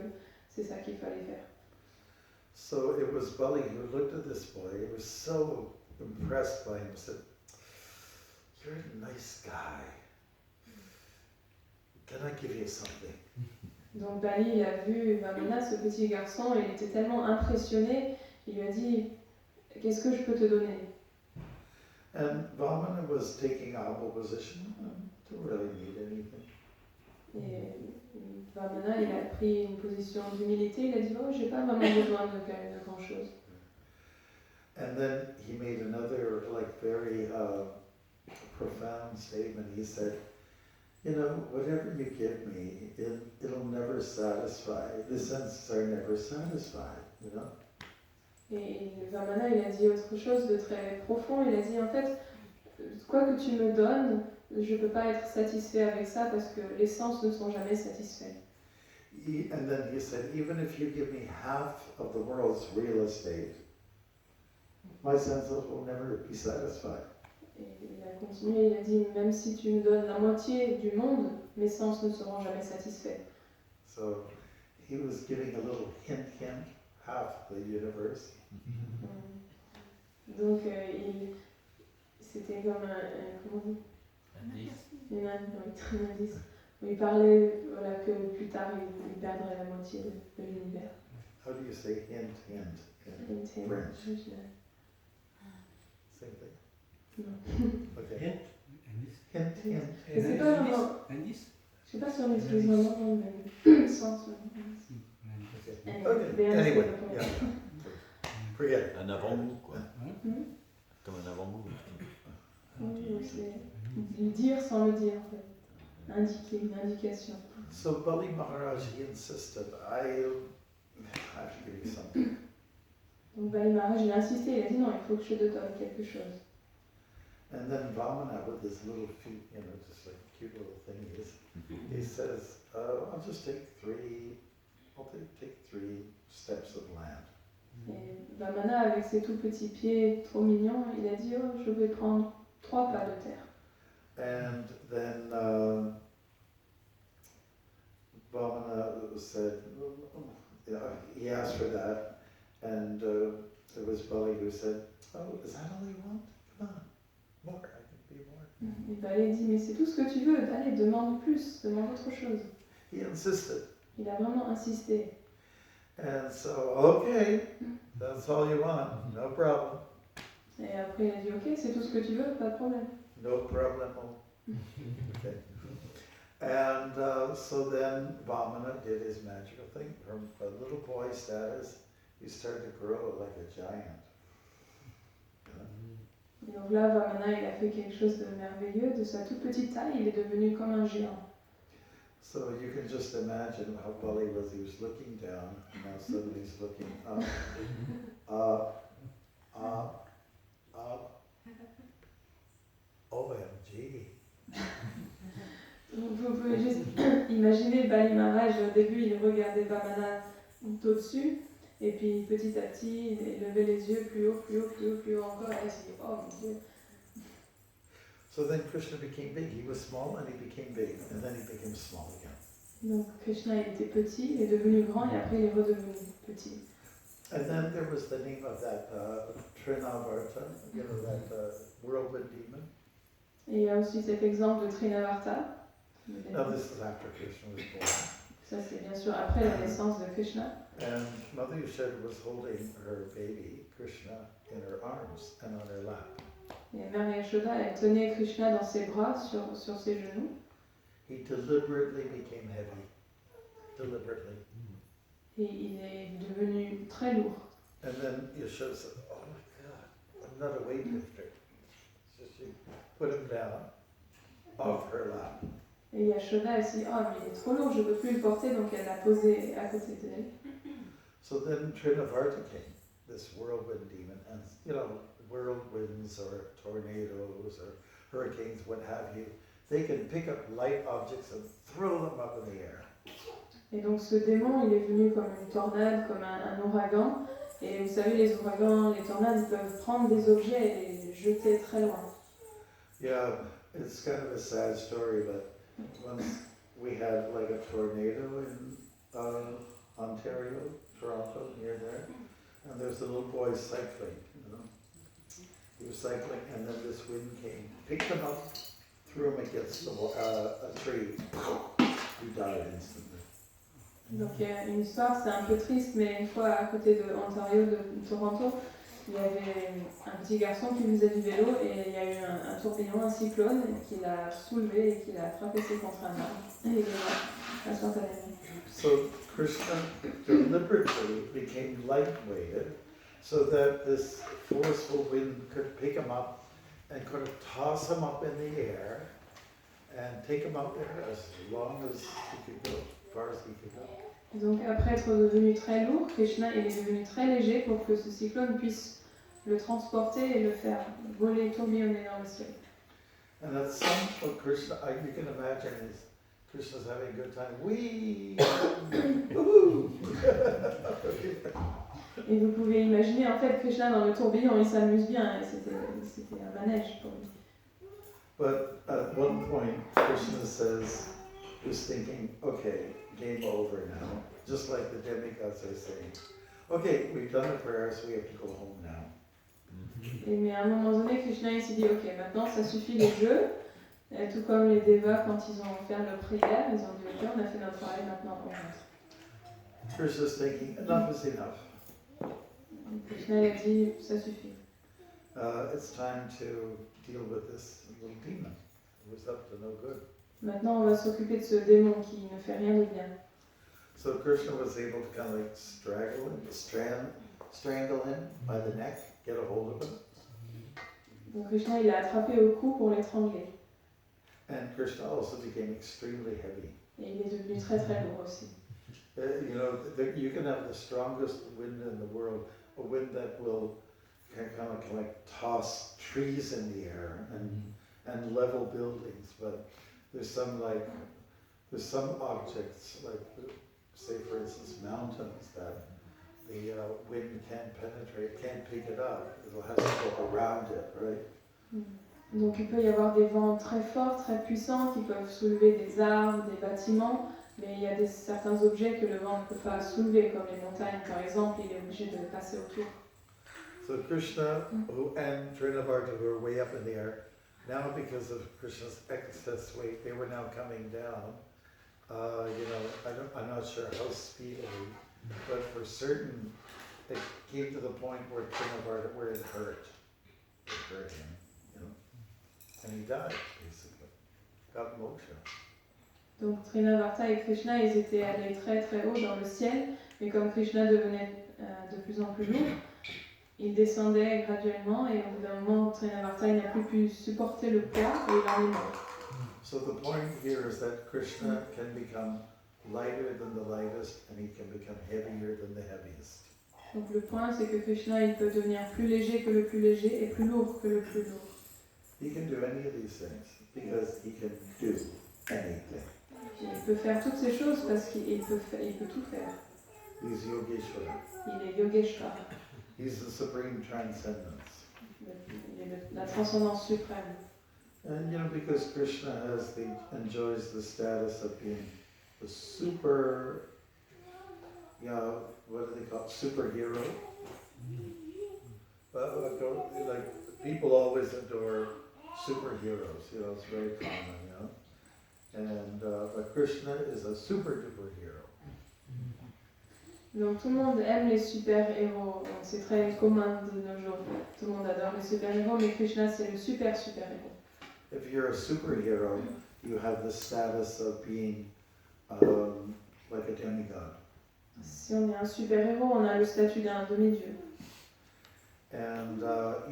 [SPEAKER 6] c'est ça qu'il fallait faire.
[SPEAKER 1] So it was Bali who looked at this boy. He was so impressed by him. He said, "You're a nice guy. Can I give you something?"
[SPEAKER 6] Donc Bali, il a vu Vamana, ce petit garçon, et il était tellement impressionné, il lui a dit « Qu'est-ce que je peux te donner ?»
[SPEAKER 1] And Vamana was taking a humble position. Don't really need anything.
[SPEAKER 6] Et Vamana, il a pris une position d'humilité, il a dit « Oh, j'ai pas vraiment besoin de grand-chose. »
[SPEAKER 1] And then he made another very profound statement. He said, whatever you give me, it'll never satisfy. The senses are never satisfied,
[SPEAKER 6] Et Vamana, il a dit autre chose de très profond. Il a dit, en fait, quoi que tu me donnes, je ne peux pas être satisfait avec ça parce que les sens ne sont jamais satisfaits.
[SPEAKER 1] And then he said, even if you give me half of the world's real estate, my senses will never be satisfied.
[SPEAKER 6] Et il a continué, il a dit, même si tu me donnes la moitié du monde, mes sens ne seront jamais satisfaits.
[SPEAKER 1] So he was giving a little hint, half the universe.
[SPEAKER 6] Donc c'était comme comment on dit? Un indice. Où il parlait que plus tard il perdrait la moitié de l'univers.
[SPEAKER 1] How do you say hint in French? Same thing.
[SPEAKER 6] Non.
[SPEAKER 1] Okay.
[SPEAKER 2] Indice.
[SPEAKER 6] Mais c'est pas vraiment.
[SPEAKER 2] Indice.
[SPEAKER 6] Je sais pas si on utilise vraiment dans le même sens.
[SPEAKER 1] Anyway, yeah. Forget it.
[SPEAKER 7] Un avant-goût, quoi.
[SPEAKER 6] Hmm?
[SPEAKER 7] Comme un avant-goût.
[SPEAKER 6] Oui, c'est lui dire sans le dire, en fait. Indiquer, une indication.
[SPEAKER 1] So Bali Maharaj, he insisted, I have to give you something.
[SPEAKER 6] Donc Bali Maharaj, il a insisté, il a dit non, il faut que je te donne quelque chose.
[SPEAKER 1] And then Vamana, with his little feet, just like cute little thingies, he says, I'll just take three steps of land.
[SPEAKER 6] Et Vamana, avec ses tout petits pieds trop mignons, il a dit, oh, je vais prendre 3 pas de terre.
[SPEAKER 1] And then Vamana said, he asked for that, and it was Bali who said, oh, is that all you want? Come on, more, I can be more.
[SPEAKER 6] Et Bali dit, mais c'est tout ce que tu veux, allez, demande plus, demande autre chose.
[SPEAKER 1] He insisted.
[SPEAKER 6] Il a vraiment insisté.
[SPEAKER 1] And so, okay, that's all you want, no problem.
[SPEAKER 6] Et après, il a dit, ok, c'est tout ce que tu veux, pas de problème.
[SPEAKER 1] No problemo. Okay. And so then Vamana did his magical thing. From a little boy status, he started to grow like a giant.
[SPEAKER 6] Et donc là, Vamana, il a fait quelque chose de merveilleux. De sa toute petite taille, il est devenu comme un géant.
[SPEAKER 1] So you can just imagine how Bali was. He was looking down, and now suddenly he's looking up, up, up, up. OMG.
[SPEAKER 6] Vous pouvez juste imaginer Bali Maharaj, au début, il regardait Vamana au-dessus, et puis petit à petit, il levait les yeux plus haut, plus haut, plus haut, plus haut encore, et il s'est dit, oh mon Dieu.
[SPEAKER 1] So then Krishna became big. He was small and he became big, and then he became small again.
[SPEAKER 6] Donc Krishna, il était petit, il est devenu grand, et après il est redevenu petit.
[SPEAKER 1] And then there was the name of that Trinavarta, that whirlwind demon.
[SPEAKER 6] Et il y a aussi cet exemple de Trinavarta.
[SPEAKER 1] Now this is after Krishna was born.
[SPEAKER 6] Ça, c'est bien sûr après la naissance de Krishna.
[SPEAKER 1] And Mother Yashoda was holding her baby, Krishna, in her arms and on her lap.
[SPEAKER 6] Et Mère Yashoda, elle tenait Krishna dans ses bras, sur ses genoux.
[SPEAKER 1] He deliberately became heavy. Deliberately.
[SPEAKER 6] Et il est devenu très lourd.
[SPEAKER 1] And then Yashoda said, oh my God, I'm not a weightlifter. So she put him down off her lap.
[SPEAKER 6] Et Yashoda, elle s'est dit, oh mais il est trop lourd, je ne peux plus le porter, donc elle l'a posé à côté d'elle.
[SPEAKER 1] So then Trinavarta came, this whirlwind demon, and whirlwinds or tornadoes or hurricanes, what have you, they can pick up light objects and throw them up in the air.
[SPEAKER 6] Et donc ce démon, il est venu comme une tornade, comme un ouragan. Et vous savez, les ouragans, les tornades, ils peuvent prendre des objets et les jeter très loin.
[SPEAKER 1] Yeah, it's kind of a sad story, but once we had like a tornado in Ontario, Toronto, near there, and there's a little boy cycling, He was cycling, and then this wind came, picked him up, threw him against a tree. He died instantly.
[SPEAKER 6] Donc il y a une histoire, c'est un peu triste, mais une fois à côté de Ontario, de Toronto, il y avait un petit garçon qui faisait du vélo et il y a eu un tourbillon, un cyclone qui l'a soulevé et qui l'a fracassé contre un arbre. Et il est mort instantanément.
[SPEAKER 1] So Krishna deliberately became light-weighted so that this forceful wind could pick him up and could toss him up in the air and take him out there as long as he could go, as far as he could go.
[SPEAKER 6] Donc après être devenu très lourd, Krishna il est devenu très léger pour que ce cyclone puisse le transporter et le faire voler, tourbillonner dans le ciel.
[SPEAKER 1] And at some point, Krishna, you can imagine Krishna's having a good time. Whee!
[SPEAKER 6] Et vous pouvez imaginer en fait Krishna dans le tourbillon, il s'amuse bien et c'était un manège pour lui.
[SPEAKER 1] But at one point, Krishna says, he's thinking, okay, game over now. Just like the demigods are saying, okay, we've done the prayers, we have to go home now.
[SPEAKER 6] Mais à un moment donné, Krishna il s'est dit, ok, maintenant ça suffit les jeux. Et tout comme les devas, quand ils ont fait leur prière, ils ont dit, ok, on a fait notre travail, maintenant on rentre.
[SPEAKER 1] Krishna's thinking, enough is enough.
[SPEAKER 6] Et Krishna il a dit, ça suffit.
[SPEAKER 1] It's time to deal with this little demon who was up to no good.
[SPEAKER 6] Maintenant, on va s'occuper de ce démon qui ne fait rien de bien.
[SPEAKER 1] So Krishna was able to kind of like strangle him by the neck, get a hold of him.
[SPEAKER 6] Donc Krishna il l'a attrapé au cou pour l'étrangler.
[SPEAKER 1] And Krishna also became extremely heavy.
[SPEAKER 6] Et il est devenu très très lourd aussi.
[SPEAKER 1] You know, you can have the strongest wind in the world, a wind that will kind of like toss trees in the air and level buildings. But there's some objects, like say for instance mountains, that the wind can't penetrate, can't pick it up. It has to go around it, right?
[SPEAKER 6] Donc il peut y avoir des vents très forts, très puissants qui peuvent soulever des arbres, des bâtiments, mais il y a certains objets que le vent ne peut pas soulever, comme les montagnes par exemple, il est obligé de passer autour.
[SPEAKER 1] So Krishna and Trinavarta, who are way up in the air, now because of Krishna's excess weight, they were now coming down. I'm not sure how speedily, but for certain, it came to the point where Trinavarta, where it hurt him, and he died basically, got moksha.
[SPEAKER 6] Donc Trinavarta et Krishna, ils étaient allés très très haut dans le ciel, mais comme Krishna devenait de plus en plus lourd, il descendait graduellement et au bout d'un moment, Trinavarta il n'a plus pu supporter le poids et il en est mort.
[SPEAKER 1] So the point here is that Krishna can become lighter than the lightest and he can become heavier than the heaviest.
[SPEAKER 6] Donc le point c'est que Krishna il peut devenir plus léger que le plus léger et plus lourd que le plus lourd.
[SPEAKER 1] He can do any of these things because he can do anything.
[SPEAKER 6] Il peut faire toutes ces choses parce qu'il peut tout faire.
[SPEAKER 1] He's Yogeshwara.
[SPEAKER 6] Il est Yogeshwara.
[SPEAKER 1] He's the supreme transcendence.
[SPEAKER 6] Il est la transcendance suprême.
[SPEAKER 1] And because Krishna enjoys the status of being the super, what do they call it, superhero? Like people always adore superheroes, it's very common, And but Krishna is a super duper hero.
[SPEAKER 6] Donc tout le monde aime les super-héros, donc c'est très commun de nos jours. Tout le monde adore les super-héros, mais Krishna c'est le super-héros.
[SPEAKER 1] If you're a superhero, you have the status of being like a demigod.
[SPEAKER 6] Si on est un super-héros, on a le statut d'un demi-dieu.
[SPEAKER 1] And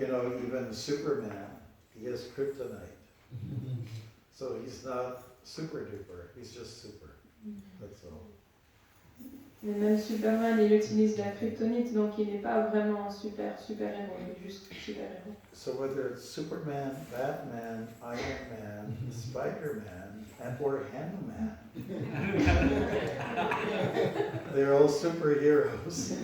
[SPEAKER 1] even Superman, he has kryptonite. So he's not super duper, he's just super. That's all.
[SPEAKER 6] Mais même Superman, il utilise la kryptonite, donc il n'est pas vraiment un super-héros, il est juste super-héros.
[SPEAKER 1] So whether it's Superman, Batman, Iron Man, Spider-Man, or Hanuman, they're all superheroes.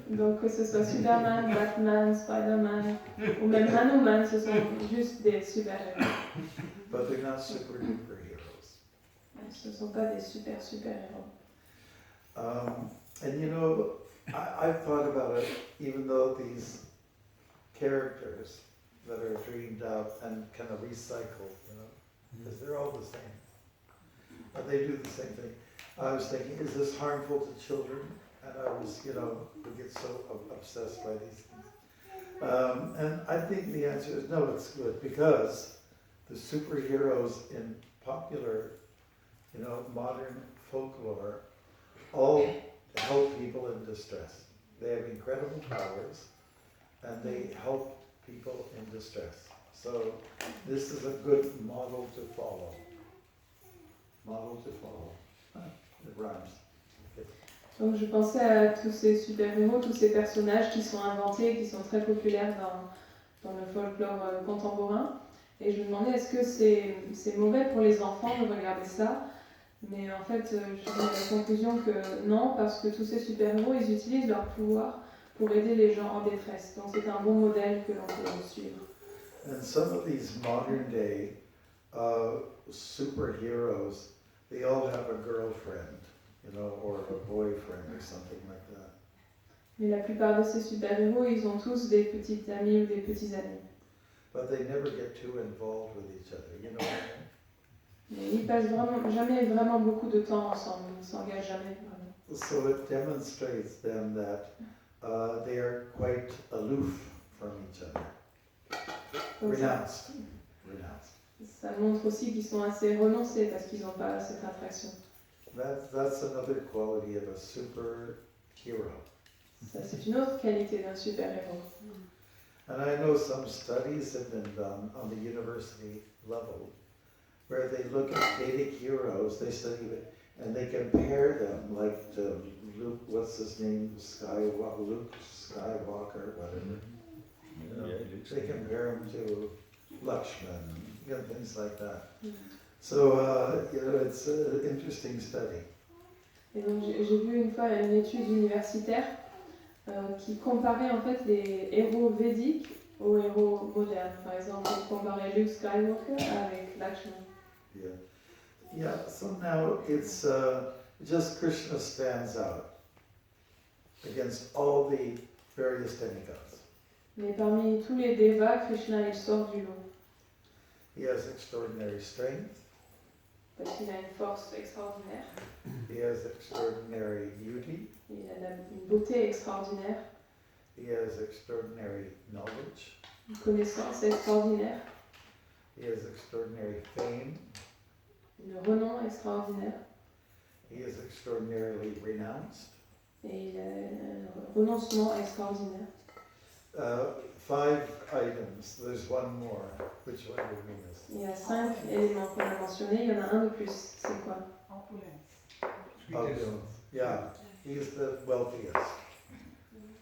[SPEAKER 6] Donc que ce soit Superman, Batman, Spider-Man, ou même Hanuman, ce sont juste des super-héros.
[SPEAKER 1] But they're not super duper heroes.
[SPEAKER 6] Ce ne sont pas des super-héros.
[SPEAKER 1] And I've thought about it, even though these characters that are dreamed up and kind of recycled, because they're all the same. They do the same thing. I was thinking, is this harmful to children? And I was, we get so obsessed by these things. And I think the answer is no, it's good, because the superheroes in popular, modern folklore all help people in distress. They have incredible powers and they help people in distress. So this is a good model to follow. It rhymes. Okay.
[SPEAKER 6] Donc je pensais à tous ces super-héros, tous ces personnages qui sont inventés, qui sont très populaires dans le folklore contemporain. Et je me demandais, est-ce que c'est mauvais pour les enfants de regarder ça? Mais en fait, je suis à la conclusion que non, parce que tous ces super-héros, ils utilisent leur pouvoir pour aider les gens en détresse. Donc c'est un bon modèle que l'on peut suivre.
[SPEAKER 1] And some of these modern day superheroes, they all have a girlfriend, or a boyfriend or something like that.
[SPEAKER 6] Mais la plupart de ces super-héros, ils ont tous des petites amies ou des petits amis.
[SPEAKER 1] But they never get too involved with each other, what I mean?
[SPEAKER 6] Mais ils passent jamais vraiment beaucoup de temps ensemble, ils ne s'engagent jamais vraiment.
[SPEAKER 1] So it demonstrates then that they are quite aloof from each other. Renounced.
[SPEAKER 6] Ça montre aussi qu'ils sont assez renoncés parce qu'ils n'ont pas cette attraction.
[SPEAKER 1] That's another quality of a superhero.
[SPEAKER 6] Ça, c'est une autre qualité d'un super-héros.
[SPEAKER 1] And I know some studies have been done on the university level where they look at Vedic heroes, they study it, and they compare them, like to Luke, what's his name, Luke Skywalker, whatever. You know, they compare him to Lakshman, you know, things like that. So, you know, it's an interesting study.
[SPEAKER 6] Et donc j'ai vu une fois une étude universitaire qui comparait en fait les héros védiques aux héros modernes. Par exemple, on comparait Luke Skywalker avec Lakshman.
[SPEAKER 1] Yeah. Yeah, so now it's just Krishna stands out against all the various demigods.
[SPEAKER 6] Mais parmi tous les devas, Krishna il sort du lot.
[SPEAKER 1] He has extraordinary strength.
[SPEAKER 6] Parce qu'il a une force extraordinaire,
[SPEAKER 1] He has extraordinary beauty.
[SPEAKER 6] il a une beauté extraordinaire,
[SPEAKER 1] He has extraordinary knowledge.
[SPEAKER 6] une connaissance extraordinaire,
[SPEAKER 1] He has extraordinary fame.
[SPEAKER 6] une renom extraordinaire,
[SPEAKER 1] He is extraordinarily renounced.
[SPEAKER 6] et il a un renoncement extraordinaire.
[SPEAKER 1] 5 items. There's one more. Which one did we miss?
[SPEAKER 6] Il y a 5 éléments qu'on a mentionnés, il y en a un de plus. C'est quoi?
[SPEAKER 1] Opulence. Yeah, he's the wealthiest.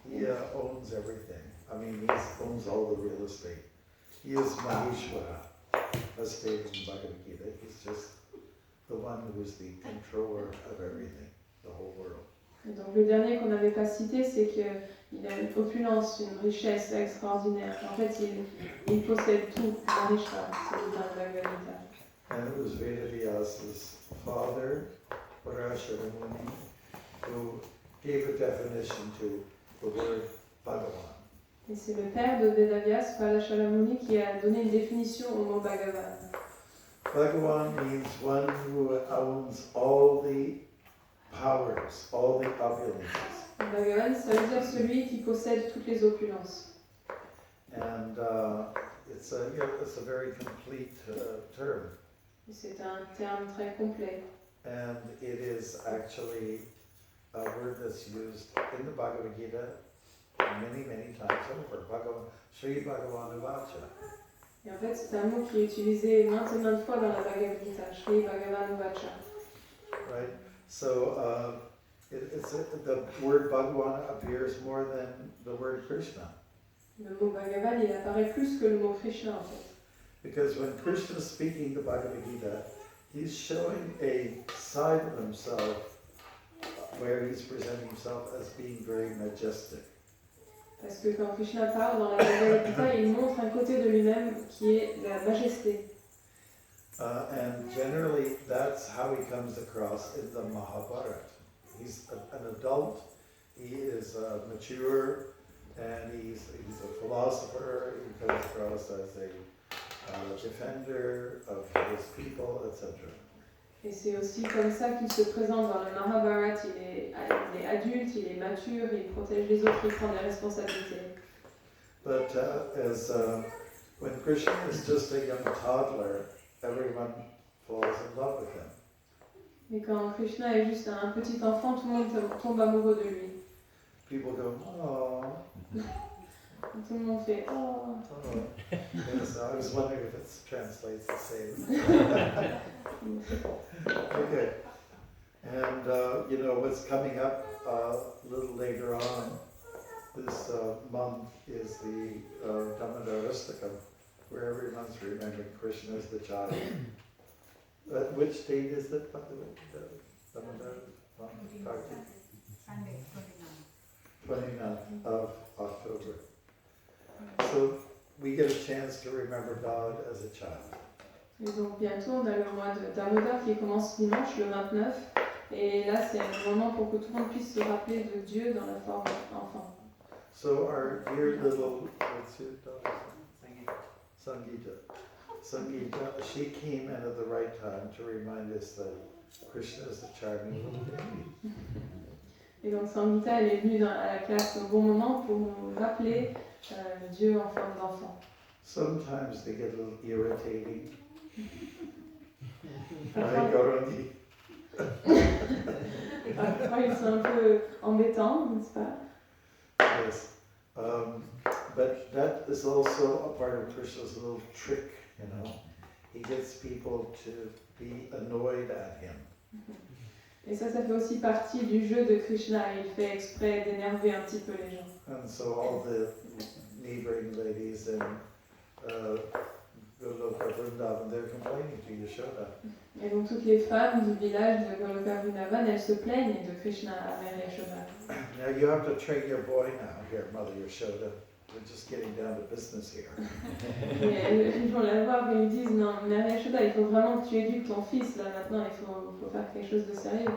[SPEAKER 1] He owns everything. I mean, he owns all the real estate. He is Maheshwara, as stated in Bhagavad Gita. He's just the one who is the controller of everything, the whole world.
[SPEAKER 6] Et donc le dernier qu'on n'avait pas cité, c'est qu'il a une opulence, une richesse extraordinaire. En fait, il possède tout, Maheshwara, c'est dit dans le Bhagavad Gita.
[SPEAKER 1] And it was Vedavyas's father, Parashara Muni, who gave a definition to the word Bhagavan.
[SPEAKER 6] Et c'est le père de Vedavyas, Parashara Muni, qui a donné une définition au mot Bhagavan.
[SPEAKER 1] Bhagavan means one who owns all the powers, all the opulences.
[SPEAKER 6] Bhagavan, ça veut dire celui qui possède toutes les opulences.
[SPEAKER 1] And it's a very complete term.
[SPEAKER 6] Et c'est un terme très complet.
[SPEAKER 1] And it is actually a word that's used in the Bhagavad Gita many, many times over. Sri Bhagavan Vacha.
[SPEAKER 6] Et en fait, c'est un mot qui est utilisé maintes et maintes fois dans la Bhagavad Gita, Sri Bhagavan Vacha.
[SPEAKER 1] Right? So the word Bhagavan appears more than the word Krishna.
[SPEAKER 6] Le mot Bhagavan, il apparaît plus que le mot Krishna en fait.
[SPEAKER 1] Because when Krishna is speaking the Bhagavad Gita, he's showing a side of himself where he's presenting himself as being very majestic.
[SPEAKER 6] Parce que quand Krishna parle dans la Bhagavad Gita, il montre un côté de lui-même qui est la majesté.
[SPEAKER 1] And generally, that's how he comes across in the Mahabharata. He's an adult, he is mature, and he's a philosopher. He comes across as a defender of his people, etc.
[SPEAKER 6] Et c'est aussi comme ça qu'il se présente dans le Mahabharata. Il est adulte, il est mature, il protège les autres, il prend des responsabilités.
[SPEAKER 1] But when Krishna is just a young toddler, everyone falls in love with him.
[SPEAKER 6] Mais quand Krishna est juste un petit enfant, tout le monde tombe amoureux de lui.
[SPEAKER 1] People go, oh.
[SPEAKER 6] Tout le monde fait oh.
[SPEAKER 1] Yes, I was wondering if it translates the same. Okay. And you know what's coming up a little later on this month is the Damodarastakam, where everyone's remembering Krishna as the child. Which date is it, by the way? Damodar?
[SPEAKER 7] Sunday,
[SPEAKER 1] 29th of October. So we get a chance to remember God as a child.
[SPEAKER 6] Et donc bientôt on a le mois de Damodar qui commence dimanche le 29. Et là c'est un moment pour que tout le monde puisse se rappeler de Dieu dans la forme enfant.
[SPEAKER 1] So our dear little, what's your daughter? Sangita, she came in at the right time to remind us that Krishna is a charming little baby.
[SPEAKER 6] Et donc Sangita, elle est venue à la classe au bon moment pour nous rappeler Dieu en forme d'enfant.
[SPEAKER 1] Sometimes they get a little irritating.
[SPEAKER 6] Parfois ils sont un peu embêtants, n'est-ce pas?
[SPEAKER 1] Yes. But that is also a part of Krishna's little trick, you know. he gets people to be annoyed at him.
[SPEAKER 6] Et ça fait aussi partie du jeu de Krishna. Il fait exprès d'énerver un petit peu les gens.
[SPEAKER 1] And so all the neighboring ladies in Goloka Vrindavan, they're complaining to Yashoda.
[SPEAKER 6] Et donc toutes les femmes du village de Goloka Vrindavan, elles se plaignent de Krishna à Mère Yashoda.
[SPEAKER 1] Now you have to train your boy now, here, Mother Yashoda. We're just getting down to business here.
[SPEAKER 6] Et ils vont la voir et ils disent non, Mère Yashoda, il faut vraiment que tu éduques ton fils là maintenant, il faut faire quelque chose de sérieux.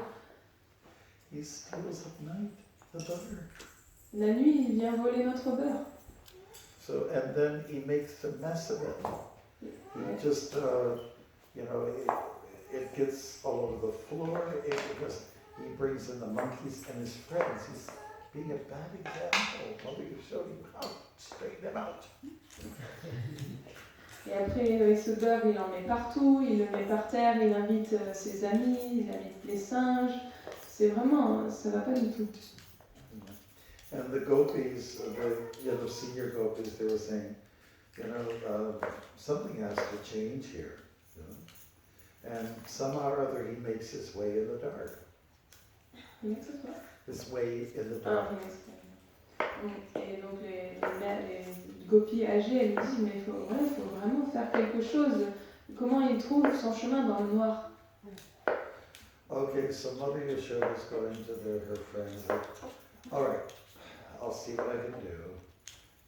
[SPEAKER 1] He steals at night the butter.
[SPEAKER 6] La nuit, il vient voler notre beurre.
[SPEAKER 1] So, and then he makes a mess of it. He just, it gets all over the floor because he brings in the monkeys and his friends. He's being a bad example. Mother, you showed him how to straighten him out.
[SPEAKER 6] Et après, avec ce beurre, il en met partout, il le met par terre, il invite ses amis, il invite les singes. C'est vraiment, ça va pas du tout.
[SPEAKER 1] And the gopis, the senior gopis, they were saying, something has to change here. And somehow or other he makes his way in the dark. His way in the dark.
[SPEAKER 6] Et donc les gopis âgés, elles disent, mais il faut vraiment faire quelque chose. Comment il trouve son chemin dans le noir?
[SPEAKER 1] Okay, so Mother Yashoda is going to her friends. All right, I'll see what I can do,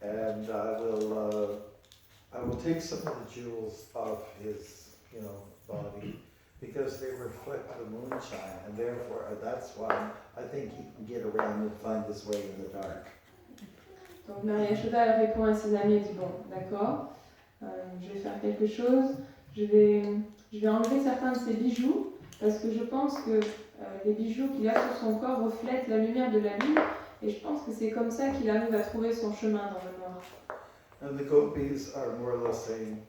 [SPEAKER 1] and I will take some of the jewels off his, body, because they reflect the moonshine, and therefore that's why I think he can get around and find his way in the dark.
[SPEAKER 6] Donc Mère Yashoda, elle répond à ses amis, elle dit bon, d'accord, je vais faire quelque chose, je vais enlever certains de ses bijoux, parce que je pense que les bijoux qu'il a sur son corps reflètent la lumière de la lune, et je pense que c'est comme ça qu'il arrive à trouver son chemin dans le noir.
[SPEAKER 1] And the gopis are more or less saying,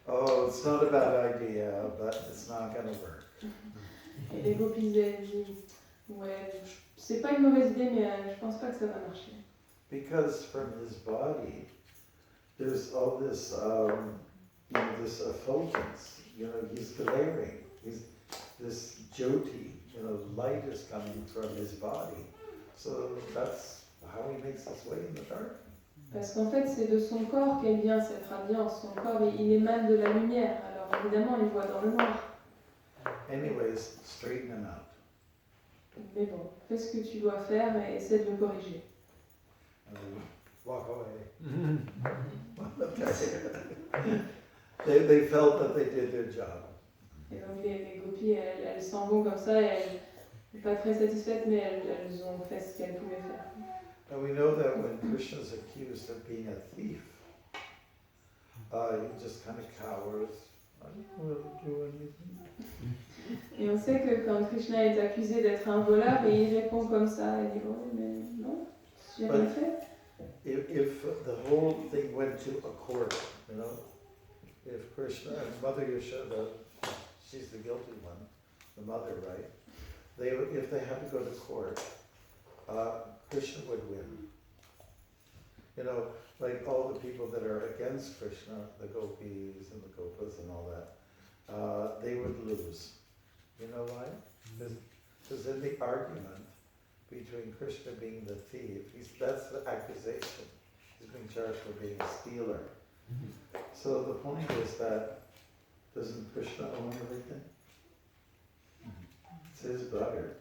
[SPEAKER 1] oh, it's not a bad idea, but it's not going to work.
[SPEAKER 6] Et les gopis, elles disent, ouais, c'est pas une mauvaise idée, mais je pense pas que ça va marcher.
[SPEAKER 1] Because from his body, there's all this, this effulgence. He's glaring. This jyoti, light is coming from his body. So that's how he makes his way in the dark.
[SPEAKER 6] Parce qu'en fait, c'est de son corps qu'elle vient cette radiance. Son corps, il émane de la lumière. Alors évidemment, il voit dans le noir.
[SPEAKER 1] Anyways, straighten him out.
[SPEAKER 6] Mais bon, fais ce que tu dois faire et essaie de le corriger.
[SPEAKER 1] Walk away. They felt that they did their job.
[SPEAKER 6] Et donc les gopis, elles s'en vont comme ça, et elles ne sont pas très satisfaites, mais elles ont fait ce qu'elles pouvaient faire.
[SPEAKER 1] And we know that when Krishna is accused of being a thief, he just kind of cowers. I don't really do anything.
[SPEAKER 6] Et on sait que quand Krishna est accusé d'être un voleur, et il répond comme ça, il dit oh, mais non, j'ai rien fait.
[SPEAKER 1] If the whole thing went to a court, if Krishna and Mother Yashoda, she's the guilty one, the mother, right? If they had to go to court, Krishna would win. Like all the people that are against Krishna, the gopis and the gopas and all that, they would lose. You know why? Because in the argument between Krishna being the thief, that's the accusation. He's being charged for being a stealer. So the point is that, doesn't Krishna own everything? It's his butter.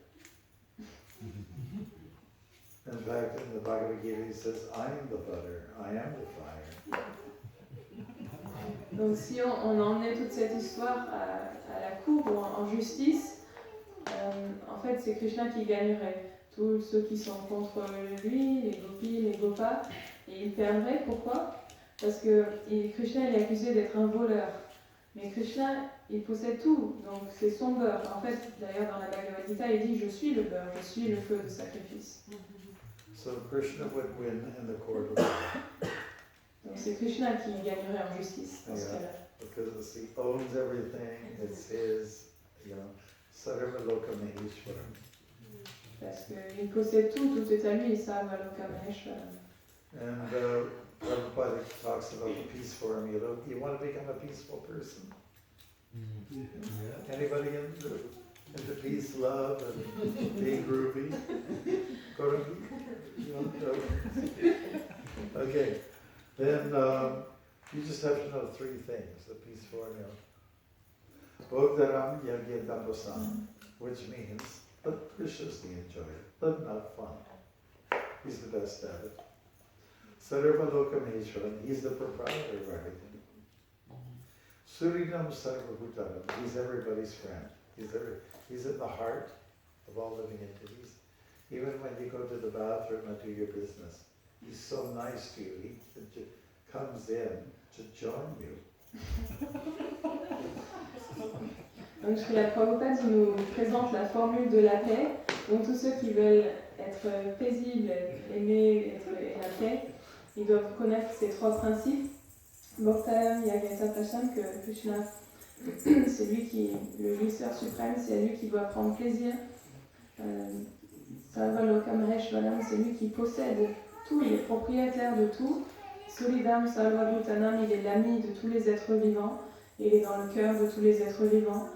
[SPEAKER 1] In fact, in the Bhagavad Gita, he says, I am the butter, I am the fire.
[SPEAKER 6] Donc si on emmenait toute cette histoire à la cour ou en justice, en fait c'est Krishna qui gagnerait. Tous ceux qui sont contre lui, les gopis, les gopas, et il perdrait. Pourquoi? Parce que Krishna est accusé d'être un voleur. Mais Krishna, il possède tout, donc c'est son beurre. En fait, d'ailleurs dans la Bhagavad Gita, il dit « Je suis le beurre, je suis le feu de sacrifice ».
[SPEAKER 1] So Krishna would win in the court of law.
[SPEAKER 6] Donc c'est Krishna qui gagnerait en justice dans ce cas-là.
[SPEAKER 1] Because he owns everything, it's his, Sarva Loka Maheshwaram.
[SPEAKER 6] Parce qu'il possède tout, tout est à lui, Sarva Loka Maheshwaram.
[SPEAKER 1] And Prabhupada talks about the peace forum. You want to become a peaceful person?
[SPEAKER 2] Yeah.
[SPEAKER 1] Anybody into peace, love, and being groovy? Groovy? Okay, then you just have to know three things, the peace formula. Bogdaram Yagyedaposam, which means live graciously enjoy it, live not fun. He's the best at it. Sarvalokameshwaram, he's the proprietor of everything. Surinam Sarvabhutaram, he's everybody's friend. He's at the heart of all living entities. Even when you go to the bathroom and do your business, he's so nice to you. He comes in to join you.
[SPEAKER 6] Donc Srila Prabhupada nous présente la formule de la paix. Donc tous ceux qui veulent être paisibles, aimer, être la paix, ils doivent connaître ces trois principes. Bhaktaram Yagata Pasham, que Krishna, c'est lui qui, le jouisseur suprême, c'est lui qui doit prendre plaisir. Sarvalokamaheshwaram, c'est lui qui possède tout, il est propriétaire de tout. Suridam Sarvabhutanam, il est l'ami de tous les êtres vivants, il est dans le cœur de tous les êtres vivants.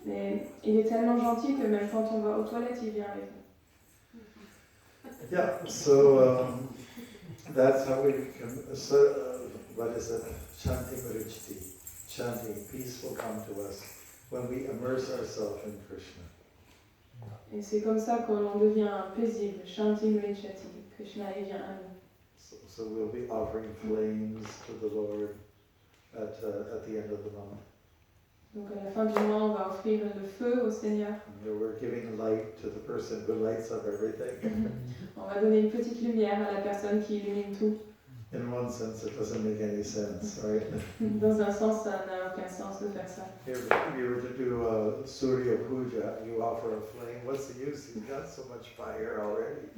[SPEAKER 6] Mais il est tellement gentil que même quand on va aux toilettes, il vient avec nous.
[SPEAKER 1] Yeah, so that's how we become, what is it? Shanti Marichiti. Shanti, peace will come to us when we immerse ourselves in Krishna.
[SPEAKER 6] Et c'est comme ça qu'on devient paisible. Shanti Mrichati. Krishna, il vient à nous.
[SPEAKER 1] So we'll be offering flames to the Lord at the end of the month.
[SPEAKER 6] Donc à la fin du mois, on va offrir le feu au Seigneur.
[SPEAKER 1] And we're giving light to the person who lights up everything.
[SPEAKER 6] On va donner une petite lumière à la personne qui illumine tout.
[SPEAKER 1] In one sense, it doesn't make any sense, right?
[SPEAKER 6] Dans un sens, ça n'a aucun sens de faire ça.
[SPEAKER 1] If you were to do Surya Puja, you offer a flame, what's the use? He's got so much fire already.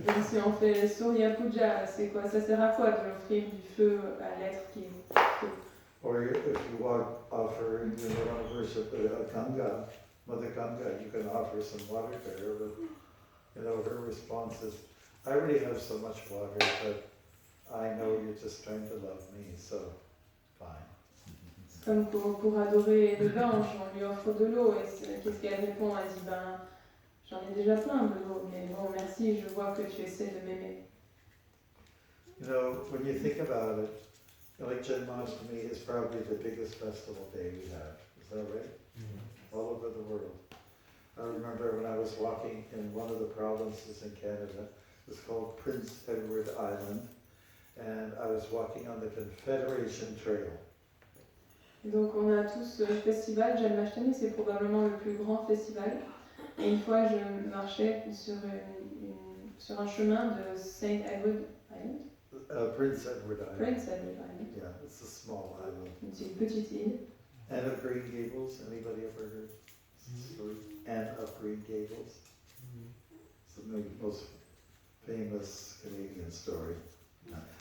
[SPEAKER 6] Et si on fait Surya Puja, c'est quoi? Ça sert à quoi de offrir du feu à l'être qui est feu?
[SPEAKER 1] Or if you offer, you want to worship a Ganga, Mother Ganga, you can offer some water to her, but her response is, I already have so much water, but I know you're just trying to love me, so fine.
[SPEAKER 6] Comme pour adorer le Gange, on lui offre de l'eau et qu'est-ce qu'elle répond? Elle dit j'en ai déjà plein de l'eau, mais bon merci, je vois que tu essaies de m'aimer.
[SPEAKER 1] When you think about it, like Janmashtami is probably the biggest festival day we have. Is that right? Mm-hmm. All over the world. I remember when I was walking in one of the provinces in Canada, it's called Prince Edward Island, and I was walking on the Confederation Trail.
[SPEAKER 6] Donc on a tous le festival, Janmashtami, c'est probablement le plus grand festival. Et une fois je marchais sur un chemin de St. Edward Island.
[SPEAKER 1] Prince Edward Island.
[SPEAKER 6] Prince Edward Island.
[SPEAKER 1] Yeah, it's a small island.
[SPEAKER 6] C'est une petite île.
[SPEAKER 1] Anne of Green Gables, anybody ever heard? Anne of Green Gables? It's the most famous Canadian story.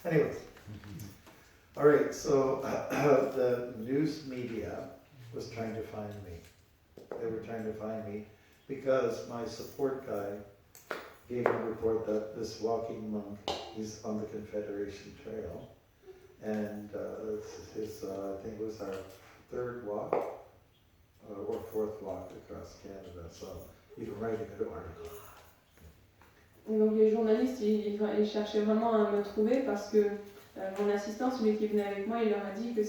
[SPEAKER 1] Anyways, all right, so the news media was trying to find me. They were trying to find me because my support guy gave a report that this walking monk, he's on the Confederation Trail, and his, I think it was our third walk or fourth walk across Canada, so you can write a good article.
[SPEAKER 6] Et donc les journalistes, ils cherchaient vraiment à me trouver parce que mon assistant, celui qui venait avec moi, il leur a dit que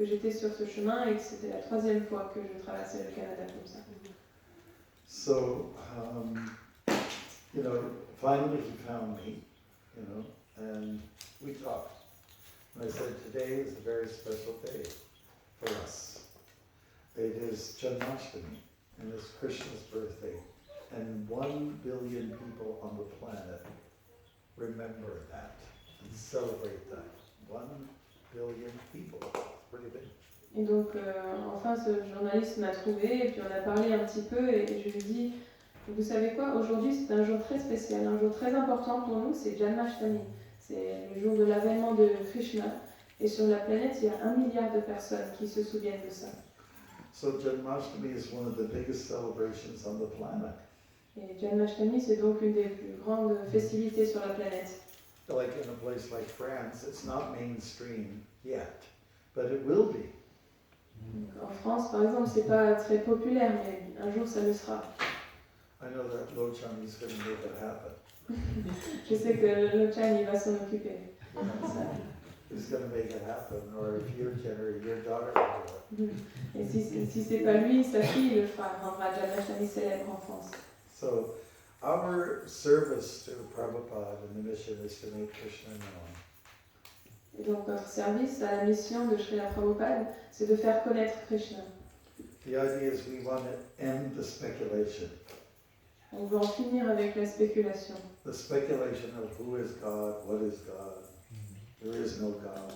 [SPEAKER 6] j'étais sur ce chemin et que c'était la troisième fois que je traversais le Canada comme ça.
[SPEAKER 1] So, finally he found me, and we talked. And I said, today is a very special day for us. It is Janmashtami, and it's Krishna's birthday. And 1 billion people on the planet remember that and celebrate that. 1 billion people. It's pretty big.
[SPEAKER 6] Et donc, enfin, ce journaliste m'a trouvé et puis on a parlé un petit peu et je lui ai dit, vous savez quoi, aujourd'hui c'est un jour très spécial, un jour très important pour nous, c'est Janmashtami. C'est le jour de l'avènement de Krishna. Et sur la planète, il y a 1 milliard de personnes qui se souviennent de ça.
[SPEAKER 1] So Janmashtami is one of the biggest celebrations on the planet.
[SPEAKER 6] Et Janmashtami, c'est donc une des plus grandes festivités sur la planète.
[SPEAKER 1] Like in a place like France, it's not mainstream yet, but it will be.
[SPEAKER 6] Donc, en France, France, par exemple, c'est pas très populaire, mais un jour ça le sera.
[SPEAKER 1] I know that Lochan is going to make it happen.
[SPEAKER 6] Je sais que le Chan, il va s'en occuper. Ça.
[SPEAKER 1] He's going to make it happen, or if your daughter will do it.
[SPEAKER 6] Et si c'est pas lui, sa fille le fera, rendra Janmashtami célèbre en France.
[SPEAKER 1] So, our service to Prabhupada and the mission is to make Krishna known.
[SPEAKER 6] Et donc notre service à la mission de Srila Prabhupada, c'est de faire connaître Krishna.
[SPEAKER 1] The idea is we want to end the speculation.
[SPEAKER 6] On veut en finir avec la spéculation.
[SPEAKER 1] The speculation of who is God, what is God. There is no God.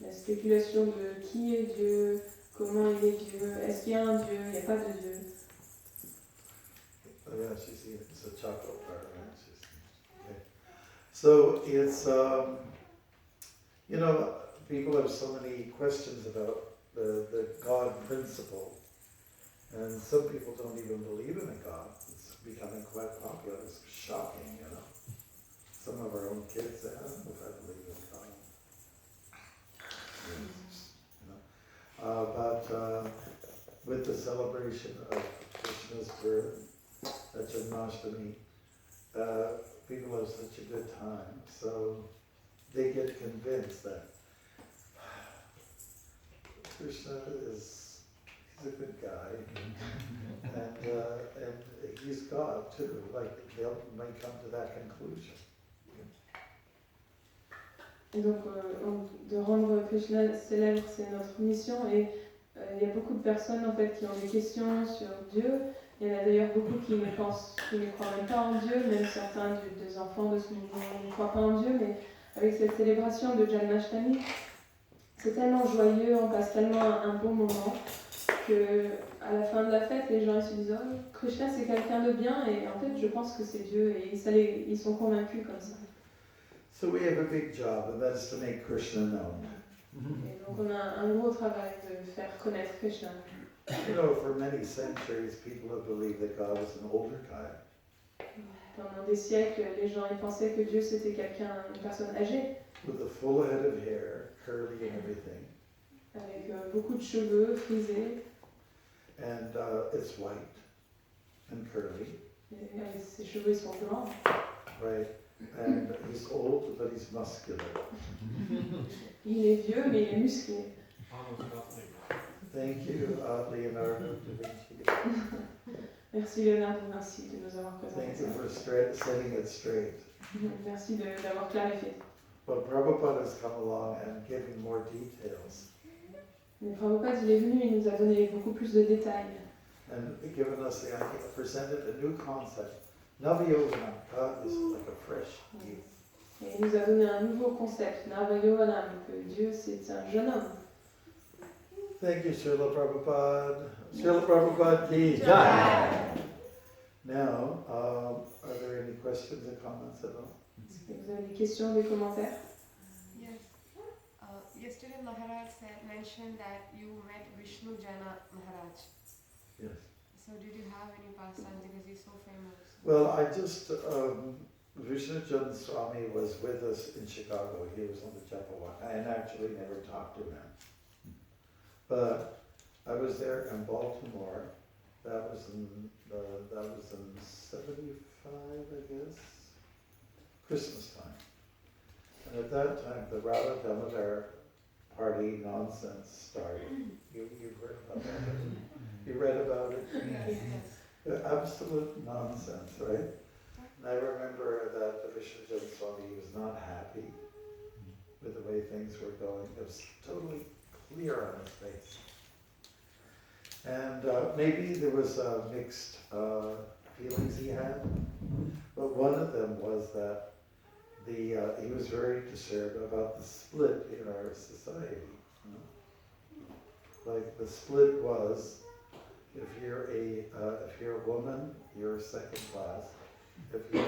[SPEAKER 6] La spéculation de qui est Dieu, comment il est Dieu, est-ce qu'il y a un Dieu, il n'y a pas de Dieu.
[SPEAKER 1] Oh yeah, it's a chocolate bar, right? Okay. So it's, you know, people have so many questions about the God principle. And some people don't even believe in a God. It's becoming quite popular. It's shocking, you know. Some of our own kids say, I don't know if I believe in God. You know? But with the celebration of Krishna's birth, at Janmashtami, people have such a good time. So they get convinced that Krishna is he's a good guy, and he's God too. Like they might come to that conclusion.
[SPEAKER 6] Et donc, de rendre Krishna célèbre, c'est notre mission. Et il y a beaucoup de personnes en fait qui ont des questions sur Dieu. Il y en a d'ailleurs beaucoup qui ne croient même pas en Dieu, même certains des enfants de ce mouvement ne croient pas en Dieu. Mais avec cette célébration de Janmashtami, c'est tellement joyeux, on passe tellement un bon moment que à la fin de la fête, les gens ils se disent oh, Krishna c'est quelqu'un de bien et en fait je pense que c'est Dieu et ils sont convaincus comme ça.
[SPEAKER 1] So we have a big job, and that's to make Krishna known.
[SPEAKER 6] Et donc on a un gros travail de faire connaître Krishna.
[SPEAKER 1] You know, for many centuries, people have believed that God was an older guy.
[SPEAKER 6] Pendant des siècles, les gens ils pensaient que Dieu c'était une personne âgée,
[SPEAKER 1] With a full head of hair, curly and everything.
[SPEAKER 6] avec beaucoup de cheveux frisés,
[SPEAKER 1] And it's white and curly,
[SPEAKER 6] et avec ses cheveux ils sont blancs.
[SPEAKER 1] right? And he's old, but he's muscular.
[SPEAKER 6] Il est vieux mais il est musclé.
[SPEAKER 2] Almost nothing.
[SPEAKER 1] Thank you, Leonardo da Vinci.
[SPEAKER 6] Merci Léonard de Vinci de nous avoir présenté
[SPEAKER 1] Thank you
[SPEAKER 6] ça.
[SPEAKER 1] for setting it straight.
[SPEAKER 6] Merci d'avoir clarifié.
[SPEAKER 1] But Prabhupada has come along and given more details
[SPEAKER 6] Mais Prabhupada il est venu, il nous a donné beaucoup plus de détails.
[SPEAKER 1] and given us the idea, presented a new concept. Navayogana, God is like a fresh youth.
[SPEAKER 6] Et il nous a donné un nouveau concept, Navayovanam, que Dieu c'est un jeune homme.
[SPEAKER 1] Thank you, Srila Prabhupada. Srila Prabhupada ki jai. Now, are there any questions or comments at all?
[SPEAKER 6] Est-ce que vous avez des questions, des commentaires?
[SPEAKER 7] Yes. Yesterday Maharaj mentioned that you met Vishnu Jana Maharaj.
[SPEAKER 1] Yes.
[SPEAKER 7] So did you have any pastimes because he's so famous?
[SPEAKER 1] Well, I just, Vishnujan Swami was with us in Chicago. He was on the Chapawak. I had actually never talked to him. But I was there in Baltimore. That was in 75, I guess, Christmas time. And at that time, the Radha Damodar party nonsense started. You've heard about that, haven't you? You read about it?
[SPEAKER 7] Yes.
[SPEAKER 1] Absolute nonsense, right? And I remember that the Vishnujan Swami was not happy with the way things were going. It was totally clear on his face. And maybe there was mixed feelings he had, but one of them was that he was very disturbed about the split in our society. You know? Like the split was, if you're a woman, you're second class. If you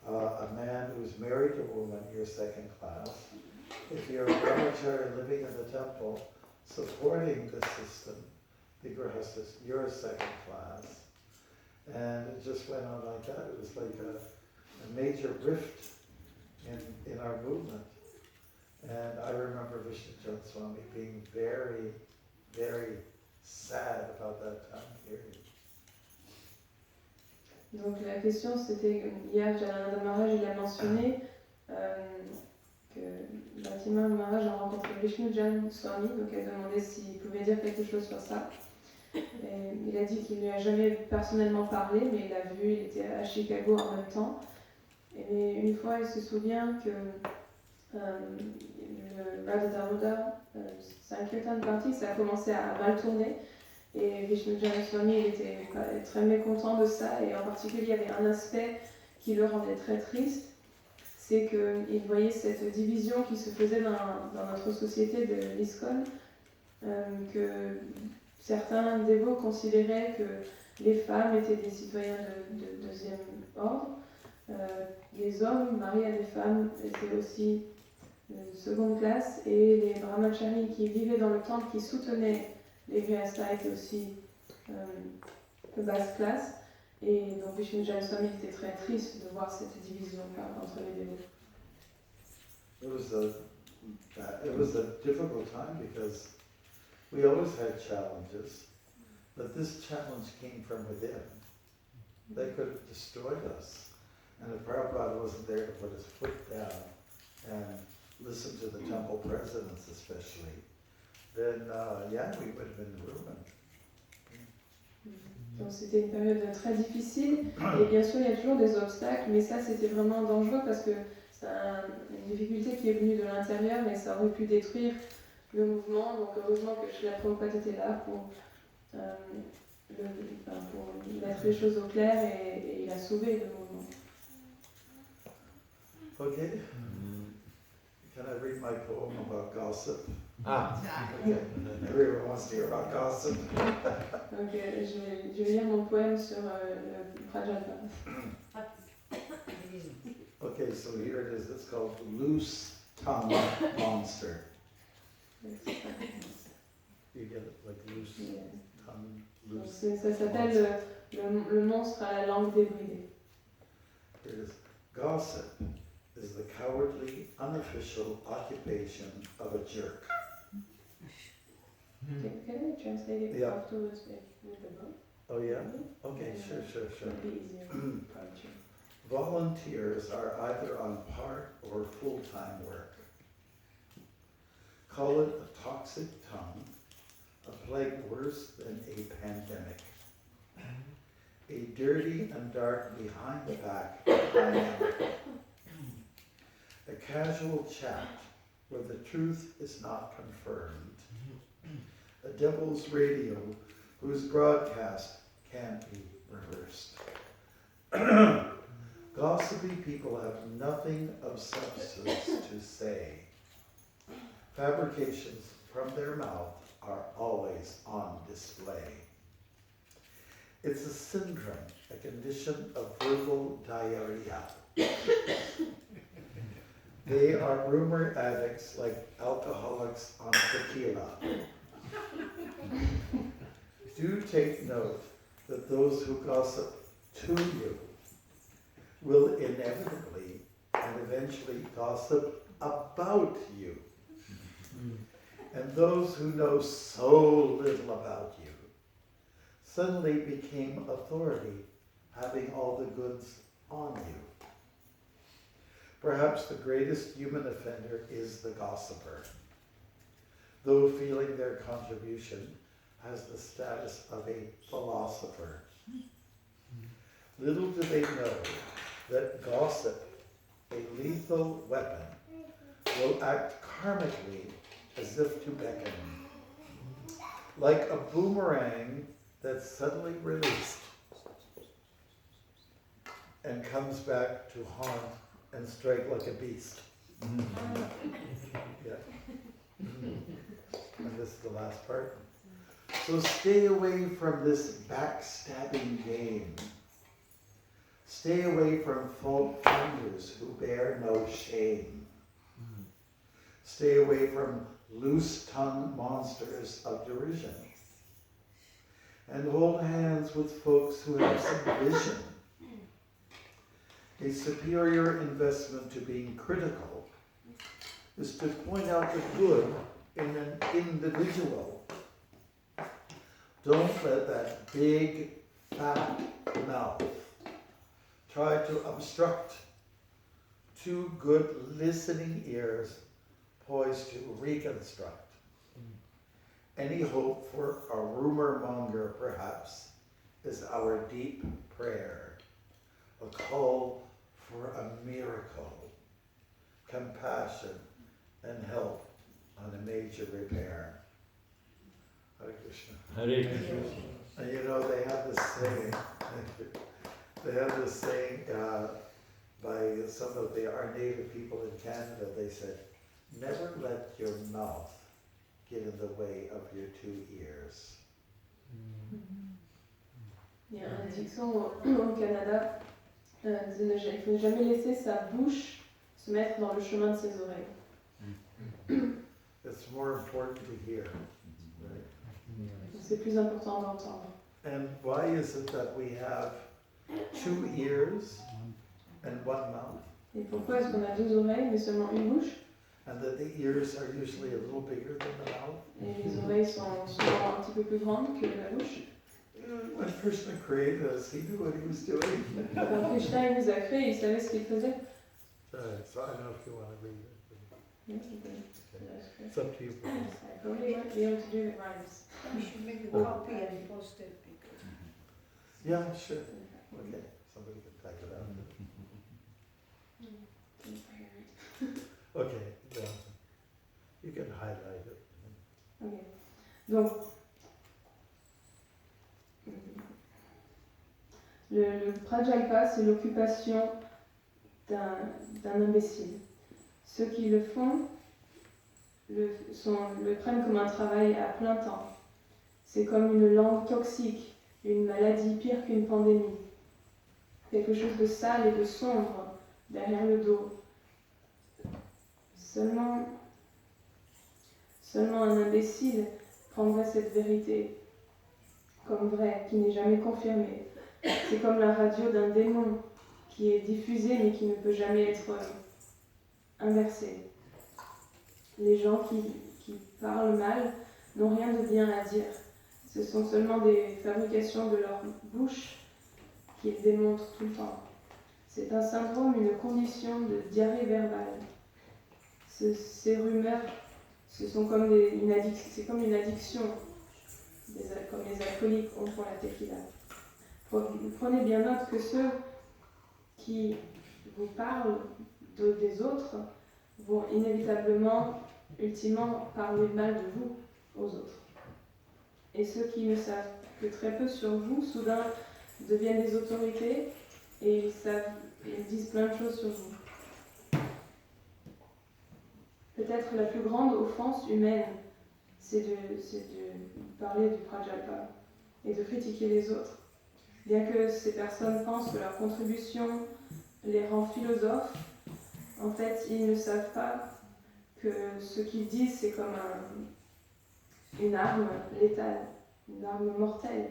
[SPEAKER 1] are a man who's married to a woman, you're second class. If you're a brahmachari living in the temple, supporting the system, the grahastas, you're second class. And it just went on like that. It was like a major rift in our movement. And I remember Vishnujan Swami being very, very sad about that time period.
[SPEAKER 6] Donc la question c'était, hier Jalananda Maharaj il a mentionné que Bhakti Maharaj a rencontré Vishnu Jan Swami, donc elle a demandé s'il pouvait dire quelque chose sur ça. Et il a dit qu'il ne lui a jamais personnellement parlé, mais il l'a vu, il était à Chicago en même temps. Et une fois il se souvient que le Radha Damoda, Sankirtan Party, ça a commencé à mal tourner. Et Vishnu Jan Swami il était très mécontent de ça, et en particulier il y avait un aspect qui le rendait très triste, c'est qu'il voyait cette division qui se faisait dans notre société de l'ISKCON, que certains dévots considéraient que les femmes étaient des citoyens de deuxième ordre, les hommes mariés à des femmes étaient aussi de seconde classe, et les brahmacharis qui vivaient dans le temple, qui soutenaient les Grihastha étaient aussi de basse classe, et donc Vishnu Jan Swami était très triste de voir cette division entre les dévots.
[SPEAKER 1] It was a difficult time because we always had challenges, but this challenge came from within. They could have destroyed us, and if Prabhupada wasn't there to put his foot down and listen to the temple presidents especially, then we would have been ruined.
[SPEAKER 6] Donc c'était une période très difficile, et bien sûr il y a toujours des obstacles, mais ça c'était vraiment dangereux parce que c'est une difficulté qui est venue de l'intérieur, mais ça aurait pu détruire le mouvement. Donc heureusement que Srila Prabhupada était là pour mettre les choses au clair, et il a sauvé le mouvement.
[SPEAKER 1] Okay. Can I read my poem about gossip?
[SPEAKER 2] Ah.
[SPEAKER 1] Okay. Everyone wants to hear about gossip.
[SPEAKER 6] Donc je vais lire mon poème sur le Prajalpa.
[SPEAKER 1] Okay, so here it is. It's called Loose Tongue Monster. You get it? Like loose tongue,
[SPEAKER 6] Donc
[SPEAKER 1] loose.
[SPEAKER 6] ça s'appelle le monstre à la langue débridée.
[SPEAKER 1] Here it is. Gossip is the cowardly, unofficial occupation of a jerk.
[SPEAKER 6] Can I translate it
[SPEAKER 1] Yeah.
[SPEAKER 6] afterwards with the book?
[SPEAKER 1] Oh yeah? Okay, sure.
[SPEAKER 6] It'll be easier. Probably.
[SPEAKER 1] Volunteers are either on part or full-time work. Call it a toxic tongue, a plague worse than a pandemic. A dirty and dark behind the back dynamic. A casual chat where the truth is not confirmed. A devil's radio whose broadcast can't be reversed. Gossipy people have nothing of substance to say. Fabrications from their mouth are always on display. It's a syndrome, a condition of verbal diarrhea. They are rumor addicts like alcoholics on tequila. Do take note that those who gossip to you will inevitably and eventually gossip about you. And those who know so little about you suddenly became authority, having all the goods on you. Perhaps the greatest human offender is the gossiper, though feeling their contribution has the status of a philosopher. Little do they know that gossip, a lethal weapon, will act karmically as if to beckon, like a boomerang that's suddenly released and comes back to haunt and strike like a beast. Yeah. And this is the last part. So stay away from this backstabbing game. Stay away from fault finders who bear no shame. Stay away from loose-tongued monsters of derision. And hold hands with folks who have some vision. A superior investment to being critical is to point out the good in an individual. Don't let that big, fat mouth try to obstruct two good listening ears poised to reconstruct any hope for a rumor monger, perhaps, is our deep prayer, a call for a miracle, compassion, and help on a major repair. Hare Krishna.
[SPEAKER 5] Hare Krishna.
[SPEAKER 1] And you know, they have this saying, by some of our native people in Canada. They said, never let your mouth get in the way of your two ears.
[SPEAKER 6] Il y a un dicton au Canada, il ne faut jamais laisser sa bouche se mettre dans le chemin de ses oreilles.
[SPEAKER 1] It's more important to hear. Right?
[SPEAKER 6] C'est plus important d'entendre.
[SPEAKER 1] And why is it that we have two ears and one mouth?
[SPEAKER 6] Et pourquoi est-ce qu'on a deux oreilles mais seulement une bouche?
[SPEAKER 1] And that the ears are usually a little bigger than the mouth?
[SPEAKER 6] Et les oreilles sont souvent un petit peu plus grandes que la bouche.
[SPEAKER 1] When Krishna created us, he knew what he was doing.
[SPEAKER 6] Quand Krishna il nous a créés, il savait ce qu'il faisait.
[SPEAKER 1] So I don't know if you want to read it. It's up to you.
[SPEAKER 6] I probably won't be able to do the rhymes.
[SPEAKER 8] You should make a copy and post it because.
[SPEAKER 1] Yeah, sure. Okay, somebody can type it out. Okay, yeah. You can highlight it.
[SPEAKER 6] Ok. Donc, le prajalpa, c'est l'occupation d'un imbécile. Ceux qui le font le prennent comme un travail à plein temps. C'est comme une langue toxique, une maladie pire qu'une pandémie. Quelque chose de sale et de sombre derrière le dos. Seulement un imbécile prendrait cette vérité comme vraie, qui n'est jamais confirmée. C'est comme la radio d'un démon qui est diffusée mais qui ne peut jamais être inversée. Les gens qui parlent mal n'ont rien de bien à dire. Ce sont seulement des fabrications de leur bouche qu'ils démontrent tout le temps. C'est un syndrome, une condition de diarrhée verbale. Ces rumeurs, c'est comme une addiction, comme les alcooliques ont pour la tequila. Prenez bien note que ceux qui vous parlent des autres vont inévitablement, ultimement, parler mal de vous aux autres. Et ceux qui ne savent que très peu sur vous, soudain deviennent des autorités et ils disent plein de choses sur vous. Peut-être la plus grande offense humaine, c'est de parler du prajalpa et de critiquer les autres. Bien que ces personnes pensent que leur contribution les rend philosophes, en fait, ils ne savent pas que ce qu'ils disent, c'est comme une arme létale, une arme mortelle.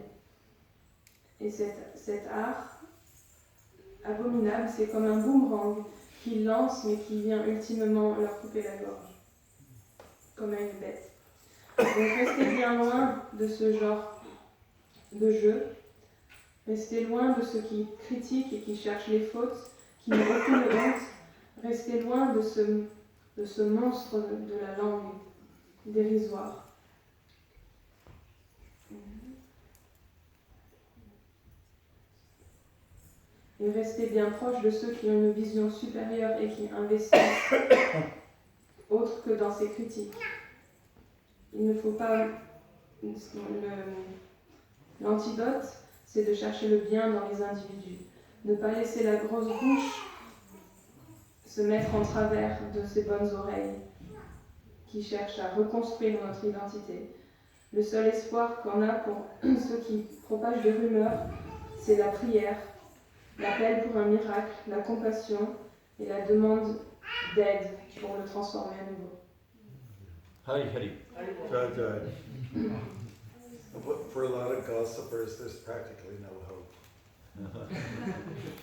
[SPEAKER 6] Et cet art abominable, c'est comme un boomerang qu'ils lancent, mais qui vient ultimement leur couper la gorge, comme à une bête. Donc restez bien loin de ce genre de jeu. Restez loin de ceux qui critiquent et qui cherchent les fautes, qui n'ont aucune honte. Restez loin de ce monstre de la langue dérisoire. Et restez bien proche de ceux qui ont une vision supérieure et qui investissent autre que dans ces critiques. Il ne faut pas... L'antidote, c'est de chercher le bien dans les individus. Ne pas laisser la grosse bouche se mettre en travers de ces bonnes oreilles qui cherchent à reconstruire notre identité. Le seul espoir qu'on a pour ceux qui propagent des rumeurs, c'est la prière, l'appel pour un miracle, la compassion et la demande d'aide pour le transformer à nouveau.
[SPEAKER 5] Hari Hari.
[SPEAKER 1] Jai. For a lot of gossipers, there's practically no hope.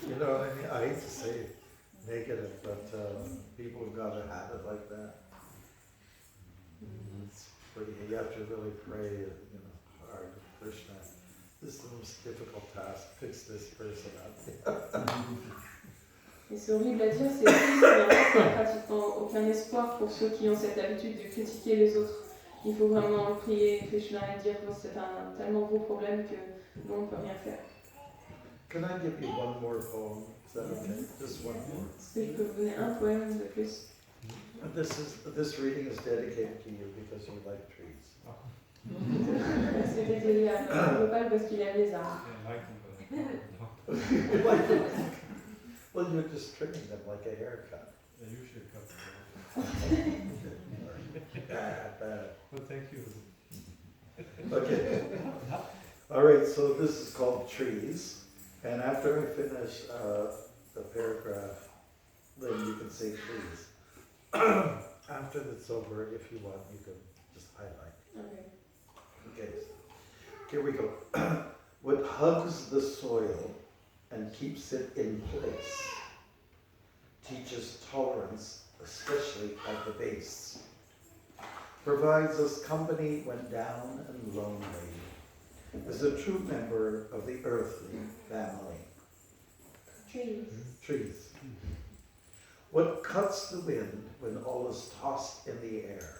[SPEAKER 1] You know what I mean? I hate to say it negative, but people have got a habit like that. It's pretty, you have to really pray, hard to Krishna. This is the most difficult task, fix this person up.
[SPEAKER 6] Et c'est horrible à dire, c'est triste, mais en fait, il n'y a pratiquement aucun espoir pour ceux qui ont cette habitude de critiquer les autres. Il faut vraiment prier Krishna et dire que c'est un tellement gros problème que nous, on ne peut rien faire.
[SPEAKER 1] Can I give you one more poem? Is that okay? Just one more.
[SPEAKER 6] Est-ce que je peux vous donner un poème de plus?
[SPEAKER 1] This reading is dedicated to you because you like trees.
[SPEAKER 6] C'est dédié à Gopal parce qu'il aime les arbres.
[SPEAKER 1] Well, you're just trimming them like a haircut.
[SPEAKER 2] Yeah, you should cut them.
[SPEAKER 1] Bad.
[SPEAKER 2] Well, thank you.
[SPEAKER 1] Okay. All right, so this is called Trees. And after I finish the paragraph, then you can say trees. After that's over, if you want, you can just highlight.
[SPEAKER 6] Okay.
[SPEAKER 1] Okay, here we go. What hugs the soil and keeps it in place, teaches tolerance, especially at the base, provides us company when down and lonely, is a true member of the earthly family. Trees. What cuts the wind when all is tossed in the air,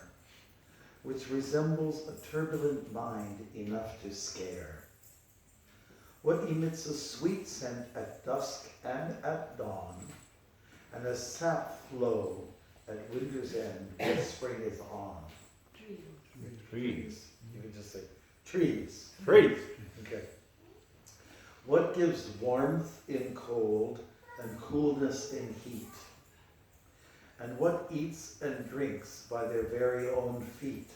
[SPEAKER 1] which resembles a turbulent mind enough to scare. What emits a sweet scent at dusk and at dawn, and a sap flow at winter's end when spring is on. Trees. You can just say trees.
[SPEAKER 5] Trees.
[SPEAKER 1] Okay. What gives warmth in cold and coolness in heat? And what eats and drinks by their very own feet?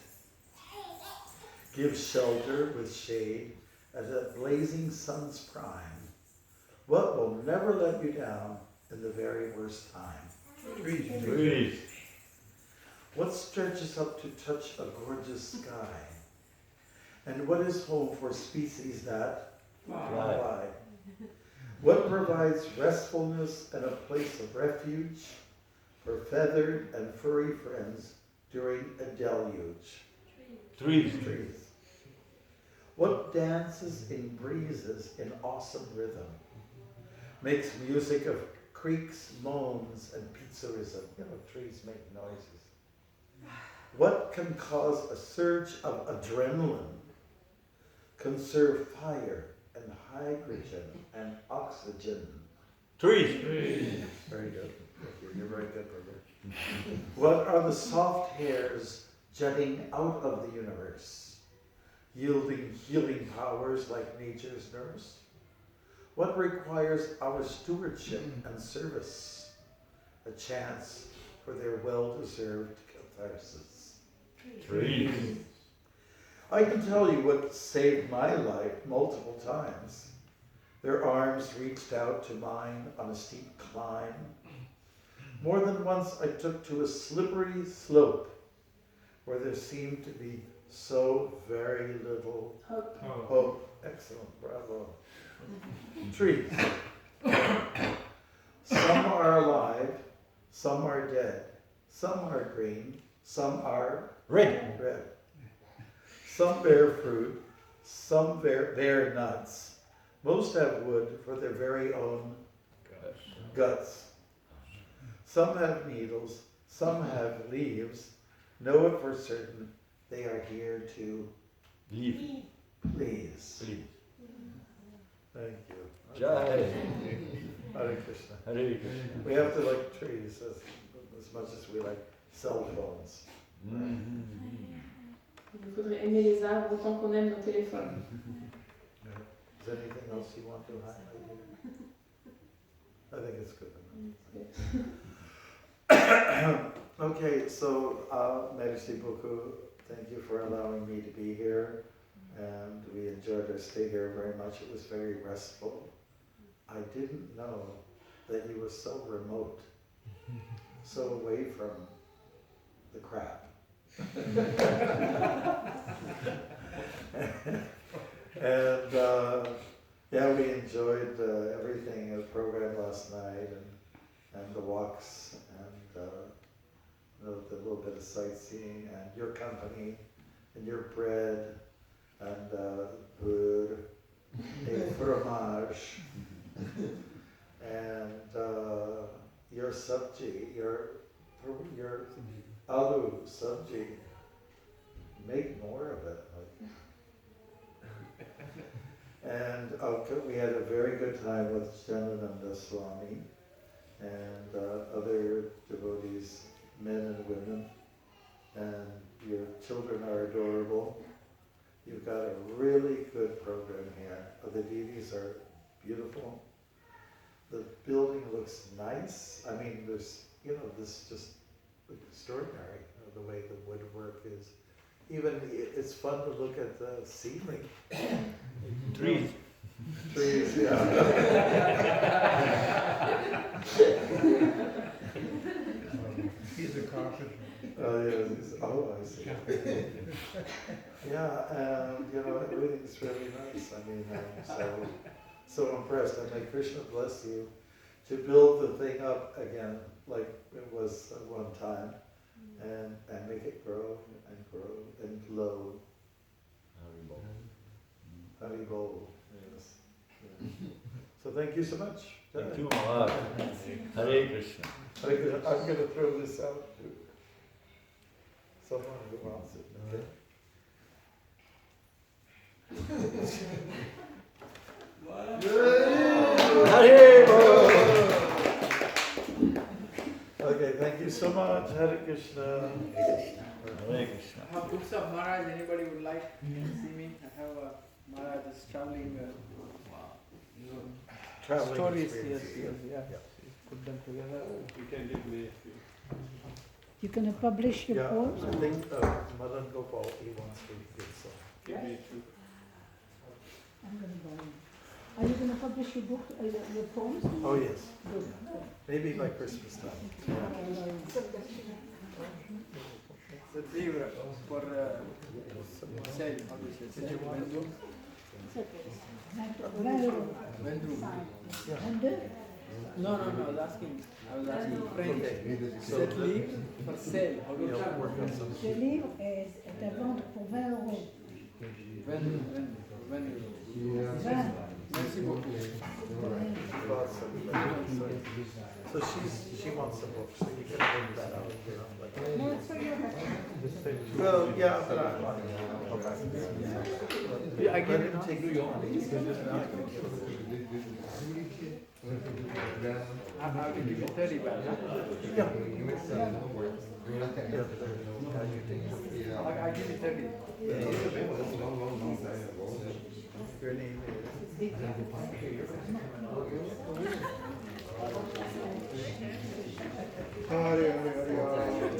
[SPEAKER 1] Gives shelter with shade at a blazing sun's prime. What will never let you down in the very worst time?
[SPEAKER 2] Trees.
[SPEAKER 5] Trees.
[SPEAKER 1] What stretches up to touch a gorgeous sky? And what is home for species that fly? What provides restfulness and a place of refuge for feathered and furry friends during a deluge?
[SPEAKER 5] Trees.
[SPEAKER 1] Trees. What dances in breezes in awesome rhythm, makes music of creaks, moans, and pizzerism. You know, trees make noises. What can cause a surge of adrenaline, conserve fire and hydrogen and oxygen?
[SPEAKER 5] Trees.
[SPEAKER 1] Very good. Thank you. You're very good, brother. What are the soft hairs jutting out of the universe, yielding healing powers like nature's nurse? What requires our stewardship and service? A chance for their well-deserved catharsis.
[SPEAKER 5] Trees.
[SPEAKER 1] I can tell you what saved my life multiple times. Their arms reached out to mine on a steep climb. More than once I took to a slippery slope where there seemed to be so very little hope. Excellent, bravo. Trees. Some are alive, some are dead, some are green, some are
[SPEAKER 5] Red.
[SPEAKER 1] Some bear fruit, some bear nuts. Most have wood for their very own guts. Some have needles, some have leaves. Know it for certain, they are here to
[SPEAKER 5] Leave.
[SPEAKER 1] please.
[SPEAKER 5] Please.
[SPEAKER 1] Thank you.
[SPEAKER 5] Jai.
[SPEAKER 1] Hare Krishna.
[SPEAKER 5] Hare Krishna.
[SPEAKER 1] We have to like trees as much as we like cell phones.
[SPEAKER 6] Il faudrait aimer les arbres autant qu'on aime nos téléphones.
[SPEAKER 1] Is there anything else you want to highlight here? I think it's good. Okay, so merci beaucoup. Thank you for allowing me to be here. And we enjoyed our stay here very much. It was very restful. I didn't know that you were so remote, so away from the crap. And yeah, we enjoyed everything, the program last night, and the walks, and the little bit of sightseeing, and your company, and your bread, and food, Bhakti, make more of it. And we had a very good time with Janananda Swami and other devotees, men and women. And your children are adorable. You've got a really good program here. The deities are beautiful. The building looks nice. I mean, there's, this is just extraordinary, the way the woodwork is. Even, it's fun to look at the ceiling.
[SPEAKER 5] Trees.
[SPEAKER 1] Trees, yeah.
[SPEAKER 3] He's a carpenter.
[SPEAKER 1] I see. Yeah, and everything's really nice. I mean, I'm so impressed. And may Krishna bless you to build the thing up again like it was at one time, and make it grow and glow. Haribol, yes. Yeah. So thank you so much.
[SPEAKER 5] Thank you, Maharaj. Hare Krishna.
[SPEAKER 1] I'm going to throw this out to someone who wants it.
[SPEAKER 5] Hare Bol.
[SPEAKER 1] Okay, thank you so much. Hare Krishna.
[SPEAKER 5] Hare Krishna.
[SPEAKER 9] I have books of Maharaj. Anybody would like to see me? I have Maharaj's traveling
[SPEAKER 1] Traveling
[SPEAKER 9] stories.
[SPEAKER 1] experience.
[SPEAKER 9] Yeah. Put them together.
[SPEAKER 2] You can give me a few.
[SPEAKER 8] You're going to publish your
[SPEAKER 1] Yeah,
[SPEAKER 8] poems?
[SPEAKER 1] I think Madan Gopal, he wants to give some.
[SPEAKER 2] Give me two.
[SPEAKER 8] I'm going to buy them. Are you going to publish your book, your poems?
[SPEAKER 1] Oh, yes.
[SPEAKER 8] Good.
[SPEAKER 1] Maybe by Christmas time.
[SPEAKER 9] The livre for sale. How do you say? Vendor.
[SPEAKER 8] Vendor?
[SPEAKER 9] No. I was asking French.
[SPEAKER 1] Okay.
[SPEAKER 9] Cette livre for sale. How do you say?
[SPEAKER 8] Ce livre est à vendre pour 20 euros.
[SPEAKER 9] Vendor.
[SPEAKER 8] 20.
[SPEAKER 9] Merci beaucoup.
[SPEAKER 1] She bought some. So she wants some books, so you can bring that out here.
[SPEAKER 8] No, it's for your record.
[SPEAKER 1] Well, yeah, but I want
[SPEAKER 9] Yeah, I give
[SPEAKER 1] Let
[SPEAKER 9] it
[SPEAKER 1] him
[SPEAKER 9] to
[SPEAKER 1] take
[SPEAKER 9] you. I will give you 30 back.
[SPEAKER 1] Yeah.
[SPEAKER 9] I give you 30.
[SPEAKER 1] Your name is? Hare Hare Hare.